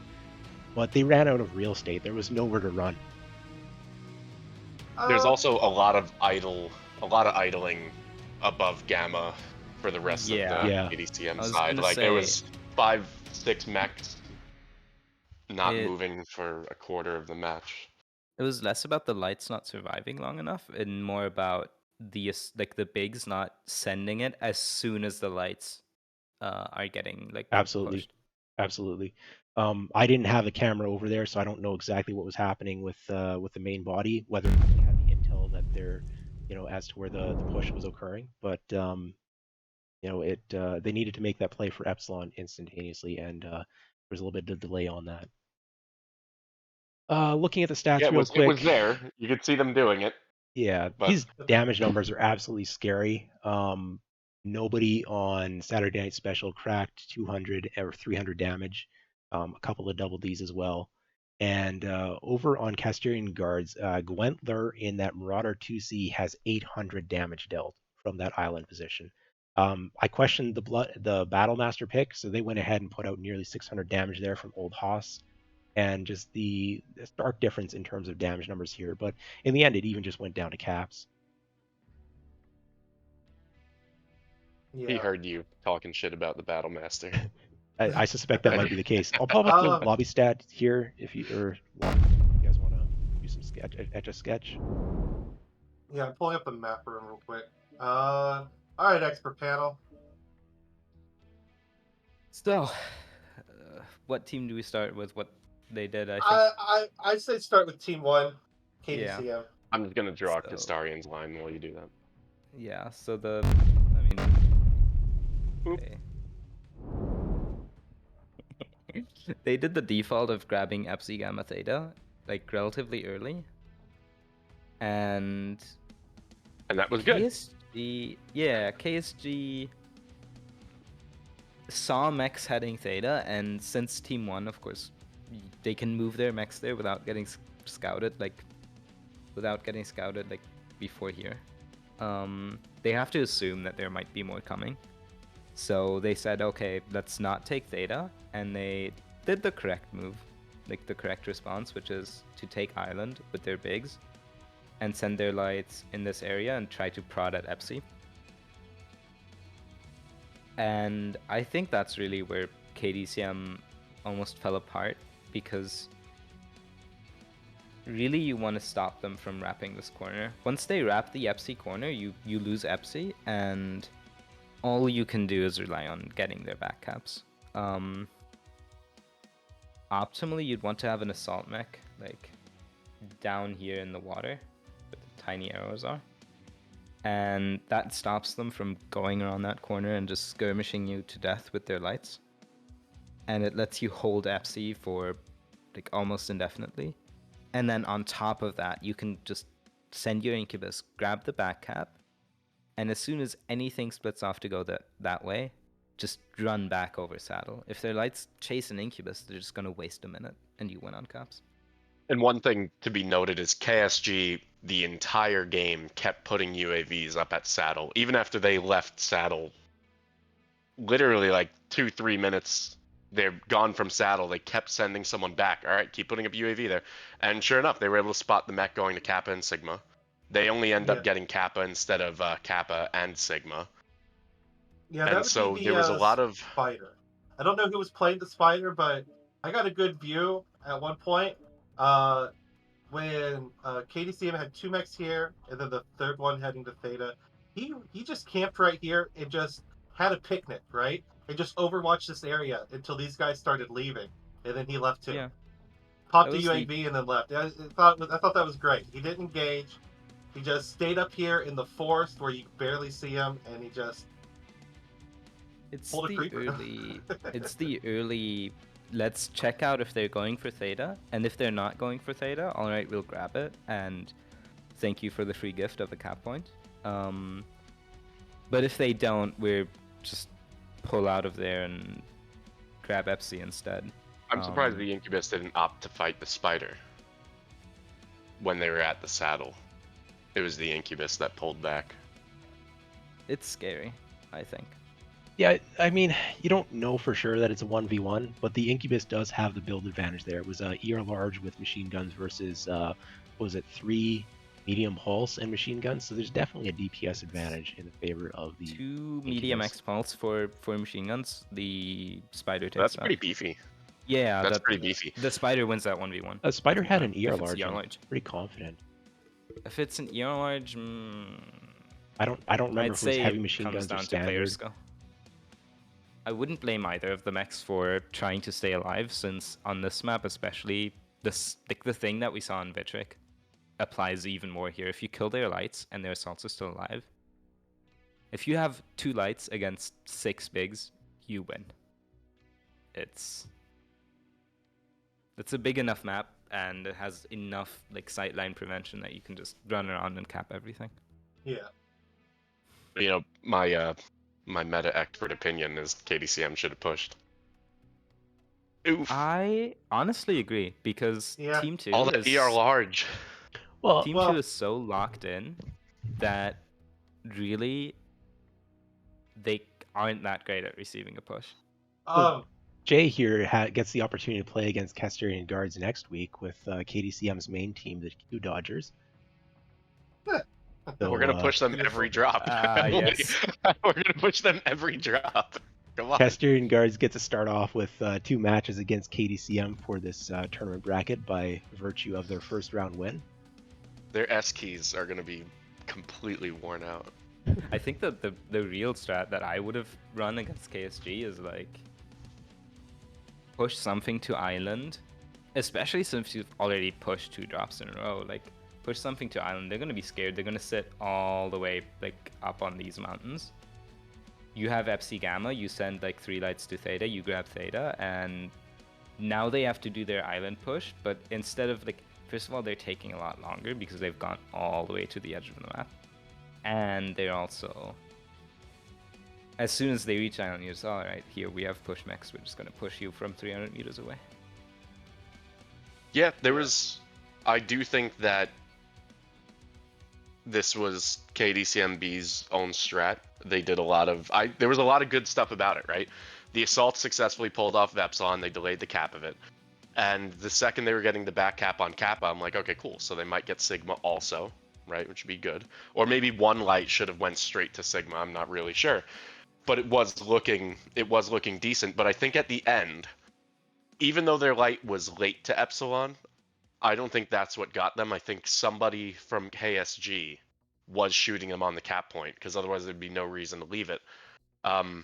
But they ran out of real estate. There was nowhere to run. There's also a lot of idling above Gamma for the rest Yeah. of the Yeah. KDCM I was side. gonna Like there say- was 5-6 mechs not It- moving for a quarter of the match. It was less about the lights not surviving long enough and more about the bigs not sending it as soon as the lights are getting Absolutely. pushed. Absolutely. I didn't have a camera over there, so I don't know exactly what was happening with the main body, whether they had the intel that they're, as to where the push was occurring. But they needed to make that play for Epsilon instantaneously, and there was a little bit of delay on that. Looking at the stats Yeah, real quick. it was there. You could see them doing it. Yeah, But- these damage numbers are absolutely scary. Nobody on Saturday Night Special cracked 200 or 300 damage. A couple of double Ds as well. And over on Kastarion guards, Gwentler in that Marauder 2C has 800 damage dealt from that island position. I questioned the Battlemaster pick, so they went ahead and put out nearly 600 damage there from Old Hoss. And just the stark difference in terms of damage numbers here. But in the end, it even just went down to caps. Yeah. He heard you talking shit about the Battlemaster. I suspect that might be the case. I'll pop up the lobby stat here if you guys want to do some etch a sketch. Yeah, I'm pulling up the map room real quick. All right, expert panel. So, what team do we start with? What they did, I think. I say start with Team 1, KDCM. Yeah. I'm just gonna draw So- Kastarion's line while you do that. Yeah, so Boop. okay. They did the default of grabbing Epsi Gamma Theta, relatively early. And that was good. KSG saw mechs heading Theta, and since Team 1, of course, they can move their mechs there without getting scouted, before here. They have to assume that there might be more coming. So they said, okay, let's not take Theta, and they did the correct move, the correct response, which is to take Island with their bigs and send their lights in this area and try to prod at Epsi. And I think that's really where KDCM almost fell apart, because really you want to stop them from wrapping this corner. Once they wrap the Epsi corner, you lose Epsi, and all you can do is rely on getting their back caps. Optimally, you'd want to have an assault mech down here in the water where the tiny arrows are, and that stops them from going around that corner and just skirmishing you to death with their lights. And it lets you hold Epsi for almost indefinitely. And then on top of that, you can just send your Incubus, grab the back cap, and as soon as anything splits off to go that way, just run back over saddle. If their lights chase an Incubus, they're just going to waste a minute, and you win on caps. And one thing to be noted is KSG the entire game kept putting UAVs up at Saddle, even after they left Saddle. Literally like 2-3 minutes, they're gone from Saddle. They kept sending someone back. All right, keep putting up UAV there, and sure enough, they were able to spot the mech going to Kappa and Sigma. They only end Yeah. up getting Kappa instead of Kappa and Sigma. Yeah, And that would so be there was a lot of spider. I don't know who was playing the spider, but I got a good view at one point. When KDCM had 2 mechs here, and then the third one heading to Theta. He just camped right here and just had a picnic, right? And just overwatched this area until these guys started leaving, and then he left too. Yeah. Popped That the was the- UAV and then left. I thought that was great. He didn't engage. He just stayed up here in the forest where you barely see him, and he just It's pulled a the creeper. early. It's the early. Let's check out if they're going for Theta, and if they're not going for Theta, all right, we'll grab it. And thank you for the free gift of the cap point. But if they don't, we're just pull out of there and grab Epsi instead. I'm surprised the Incubus didn't opt to fight the Spider when they were at the Saddle. It was the Incubus that pulled back. It's scary, I think. Yeah, I mean, you don't know for sure that it's a 1v1, but the Incubus does have the build advantage there. It was ER large with machine guns versus, what was it, 3 medium pulse and machine guns, so there's definitely a DPS advantage in favor of the 2 medium Incubus. X pulse for machine guns. The Spider takes That's that. pretty beefy. Yeah, That's pretty beefy. The Spider wins that 1v1. A Spider had an If ER it's large, ER I'm large. pretty confident. If it's an ER large, I don't remember I'd if it was say heavy it machine comes guns or down to player standard. skill. I wouldn't blame either of the mechs for trying to stay alive, since on this map especially, the thing that we saw in Vitric applies even more here. If you kill their lights and their assaults are still alive, if you have 2 lights against 6 bigs, you win. It's a big enough map, and it has enough like sightline prevention that you can just run around and cap everything. Yeah. You know, my meta expert opinion is KDCM should have pushed. Oof. I honestly agree, because Yeah. Team 2 All that is ER large. Well, Team Well- 2 is so locked in that really they aren't that great at receiving a push. Jay here gets the opportunity to play against Kastarion guards next week with KDCM's main team, the Q Dodgers. So, We're gonna push them every drop. Yes. We're gonna push them every drop. Come on. Kastarion guards get to start off with 2 matches against KDCM for this tournament bracket by virtue of their first round win. Their S keys are gonna be completely worn out. I think that the real strat that I would have run against KSG is like push something to island, especially since you've already pushed 2 drops in a row. Like push something to island, they're gonna be scared. They're gonna sit all the way like up on these mountains. You have FC Gamma, you send like 3 lights to Theta, you grab Theta, and now they have to do their island push, but instead of like, first of all, they're taking a lot longer because they've gone all the way to the edge of the map. And they're also, as soon as they reach island, you're just, alright, here we have push mechs, we're just gonna push you from 300 meters away. Yeah, I do think that this was KDCMB's own strat. They did a lot of, there was a lot of good stuff about it, right? The assault successfully pulled off of Epsilon, they delayed the cap of it. And the second they were getting the back cap on Kappa, I'm like, okay, cool. So they might get Sigma also, right? Which would be good. Or maybe one light should have went straight to Sigma, I'm not really sure. But it was looking decent. But I think at the end, even though their light was late to Epsilon, I don't think that's what got them. I think somebody from KSG was shooting them on the cap point, because otherwise there'd be no reason to leave it. And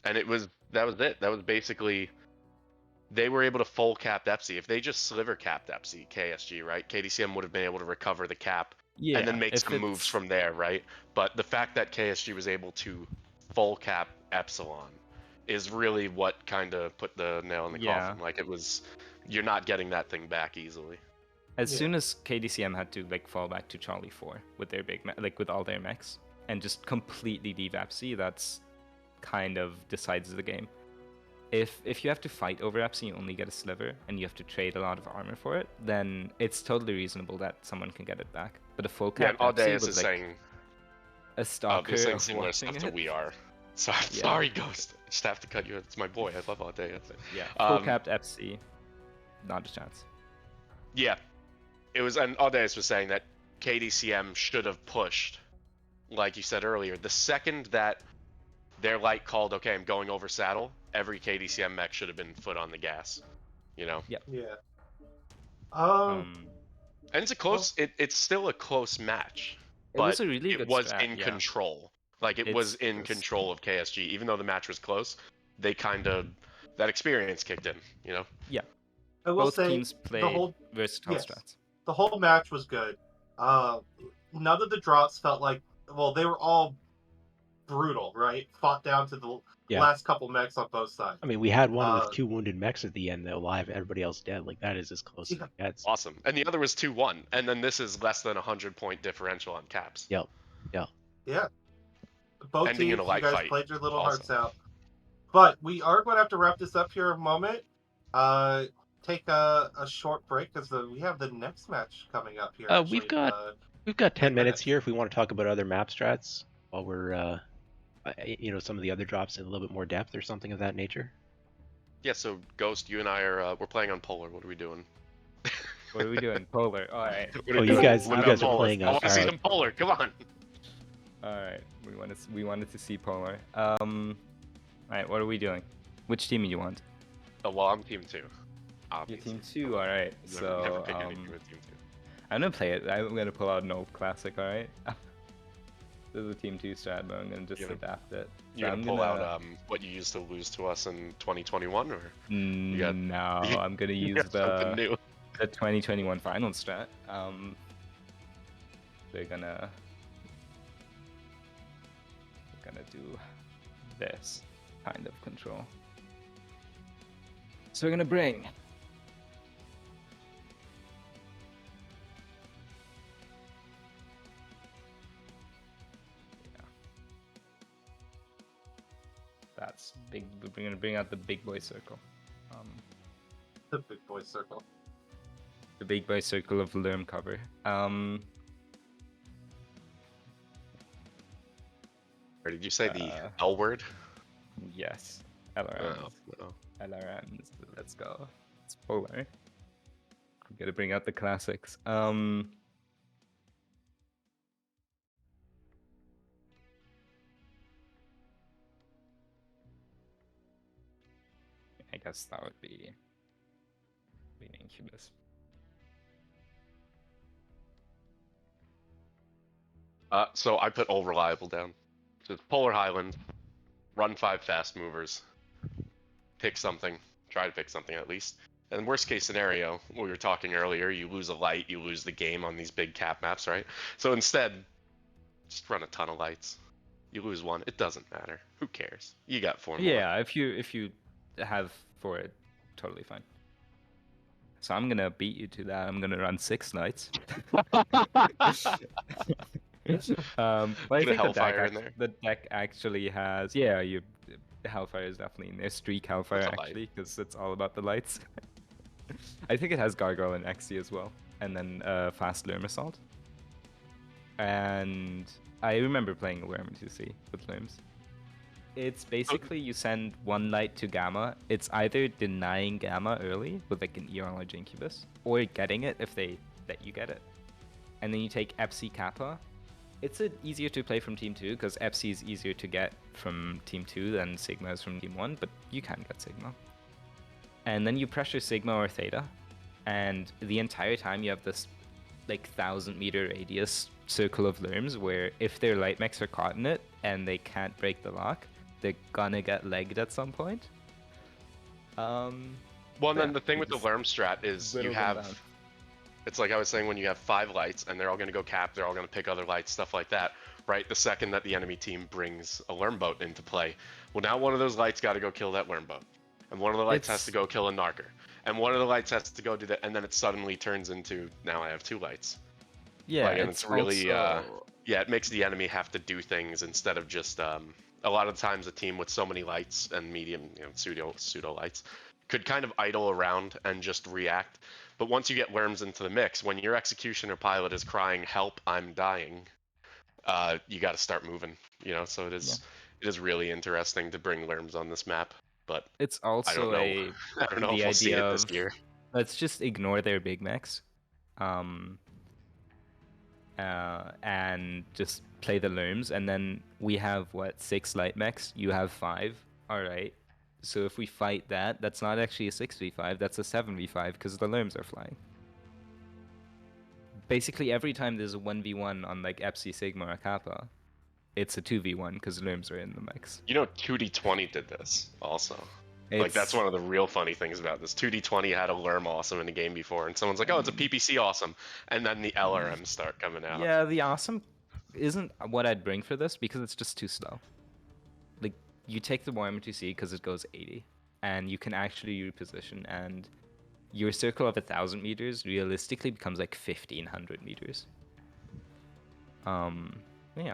that was it. That was basically, they were able to full cap Epsi. If they just sliver capped Epsi, KSG, right? KDCM would have been able to recover the cap and then make some moves from there, right? But the fact that KSG was able to full cap Epsilon is really what kind of put the nail in the coffin. Like, it was, you're not getting that thing back easily. As soon as KDCM had to like fall back to Charlie 4 with their with all their mechs and just completely leave Epsi, that's kind of decides the game. if you have to fight over Eps and you only get a sliver and you have to trade a lot of armor for it, then it's totally reasonable that someone can get it back. But a full Yeah, cap and Audaeus with is like saying a stalker saying of similar watching stuff to it. we are. So I'm Yeah. sorry, Ghost. I just have to cut you. It's my boy. I love Audaeus. Yeah, full capped FC, not a chance. Yeah, it was, and Audaeus was saying that KDCM should have pushed, like you said earlier, the second that their light called, okay, I'm going over saddle, every KDCM mech should have been foot on the gas, you know? Yeah. Um, And it's a close, it's still a close match, it but was a really it good was strat, in yeah. control. Like, it It's was in just- control of KSG. Even though the match was close, they kind of, that experience kicked in, you know? Yeah, I will both say teams the played whole versatile yes. strats. the whole match was good. None of the drops felt like, well, they were all brutal, right? Fought down to the Yeah. last couple mechs on both sides. I mean, we had one Uh, with 2 wounded mechs at the end, though, alive, everybody else dead. Like, that is as close as Yeah. it gets. Awesome. And the other was 2-1. And then this is less than a 100-point differential on caps. Yep. Yeah. Both Ending in teams, a light you guys fight. played your little Awesome. hearts out. But we are going to have to wrap this up here in a moment. Take a short break because we have the next match coming up here. We've actually. got 10 minutes minutes. here if we want to talk about other map strats while we're, some of the other drops in a little bit more depth or something of that nature. Yeah, so Ghost, you and I are we're playing on Polar. What are we doing? What are we doing? Polar. All right. What are Oh, we you doing? guys What are about Polar? playing I us. want to see Alright. some Polar. Come on. All right. We wanted to see Polar. All right. What are we doing? Which team do you want? Oh, well, I'm team 2. Your Obviously. team 2. All right. Never So pick any team with team 2. I'm gonna play it. I'm gonna pull out an old classic. All right. This is a team 2 strat, but I'm gonna just You're adapt it. You're So gonna pull out what you used to lose to us in 2021, or got- No, I'm gonna you use got something new? the 2021 final strat. We're gonna do this kind of control. So we're gonna bring that's big. We're gonna bring out the big boy circle. The big boy circle. The big boy circle of Lerm cover. Or did you say the L word? Yes. LRMs. Oh, no. LRMs. Let's go. It's Polar. I'm gonna bring out the classics. I guess that would be an Incubus. So I put all reliable down. So it's Polar Highland, run 5 fast movers, pick something, try to pick something at least. And worst case scenario, we were talking earlier, you lose a light, you lose the game on these big cap maps, right? So instead, just run a ton of lights. You lose one, it doesn't matter. Who cares? You got 4 more. Yeah, if you have 4, totally fine. So I'm gonna beat you to that. I'm gonna run 6 lights. But I think Hellfire in there? the deck actually has Hellfire is definitely in there. Streak Hellfire That's a light. actually, because it's all about the lights. I think it has Gargoyle and Exy as well, and then fast Lerm Assault. And I remember playing Lerm 2C with Lerms. It's basically you send 1 light to Gamma. It's either denying Gamma early with like an ER large Incubus, or getting it if they let you get it. And then you take Epsi Kappa. It's easier to play from Team 2 because Epsi is easier to get from Team 2 than Sigma is from Team 1, but you can get Sigma. And then you pressure Sigma or Theta, and the entire time you have this like 1,000-meter radius circle of Lerms where if their light mechs are caught in it and they can't break the lock, they're gonna get legged at some point. Well, and then Yeah, the thing you with the just Lerm strat is whittle you them have... down. It's like I was saying, when you have 5 lights and they're all going to go cap, they're all going to pick other lights, stuff like that, right? The second that the enemy team brings a Lerm boat into play, well, now one of those lights got to go kill that Lerm boat, and one of the lights has to go kill a Narker, and one of the lights has to go do that, and then it suddenly turns into, now I have 2 lights. Yeah, Like, and it's really, also... yeah, it makes the enemy have to do things instead of just a lot of times a team with so many lights and medium, pseudo lights could kind of idle around and just react. But once you get Lerms into the mix, when your executioner pilot is crying, "Help, I'm dying," you got to start moving. So it is really interesting to bring Lerms on this map. But It's I don't also know. I don't know if the we'll see idea it this of year. let's just ignore their big mechs, and just play the Lerms, and then we have 6 light mechs. You have 5. All right. So if we fight that, that's not actually a 6v5. That's a 7v5 because the Lerms are flying. Basically, every time there's a 1v1 on like Epsi, Sigma, or Kappa, it's a 2v1 because Lerms are in the mix. 2D20 did this also. Like, that's one of the real funny things about this. 2D20 had a Lerm awesome in a game before, and someone's like, "Oh, it's a PPC awesome," and then the LRMs start coming out. Yeah, the awesome isn't what I'd bring for this because it's just too slow. Like, you take the Warhammer 2C because it goes 80, and you can actually reposition, and your circle of 1,000 meters realistically becomes like 1,500 meters. Yeah.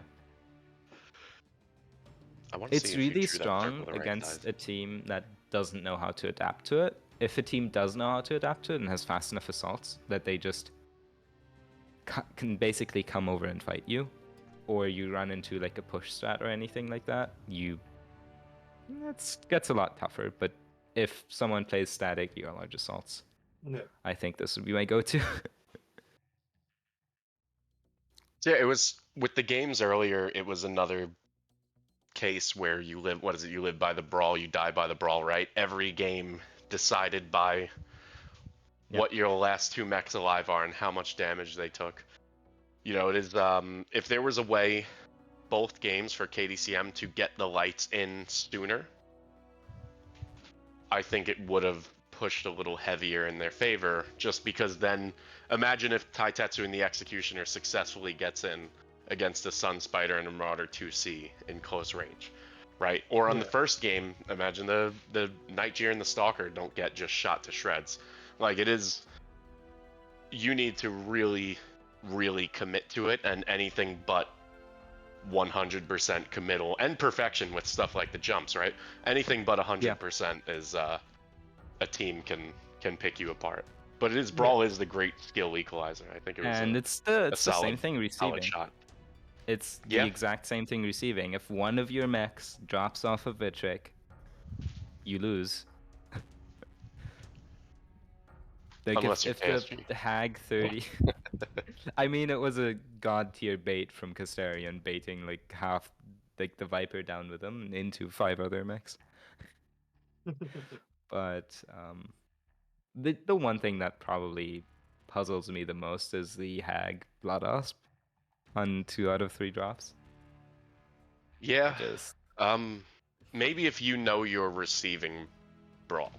I want to It's see if you really drew that strong circle the right against size. a team that doesn't know how to adapt to it. If a team does know how to adapt to it and has fast enough assaults that they just can basically come over and fight you, or you run into like a push strat or anything like that, that gets a lot tougher. But if someone plays static large assaults, Yeah. I think this would be my go-to. So yeah, it was with the games earlier. It was another case where you live. What is it? You live by the brawl, you die by the brawl, right? Every game decided by what your last 2 mechs alive are and how much damage they took. It is. If there was a way, both games for KDCM to get the lights in sooner, I think it would have pushed a little heavier in their favor, just because then imagine if Taitetsu and the Executioner successfully gets in against a Sun Spider and a Marauder 2C in close range, right? Or on the first game, imagine the Nightjeer and the Stalker don't get just shot to shreds. Like, it is, you need to really, really commit to it, and anything but 100% committal and perfection with stuff like the jumps, right? Anything but 100% is a team can pick you apart. But Brawl is the great skill equalizer. I think it was it's the solid, same thing solid receiving. shot. It's the exact same thing receiving. If one of your mechs drops off of Vitric, you lose. Like, Unless if you're the Hag 30... I mean, it was a god tier bait from Kastarion, baiting like half, like the Viper down with him into 5 other mechs. But the one thing that probably puzzles me the most is the Hag Blood Asp on 2 out of 3 drops. Yeah. Maybe if you know you're receiving Brawl.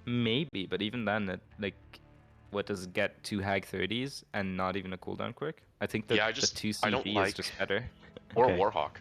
Maybe, but even then, what does it get? 2 Hag 30s and not even a cooldown quick? I think that the 2 CV is just better. Or Warhawk.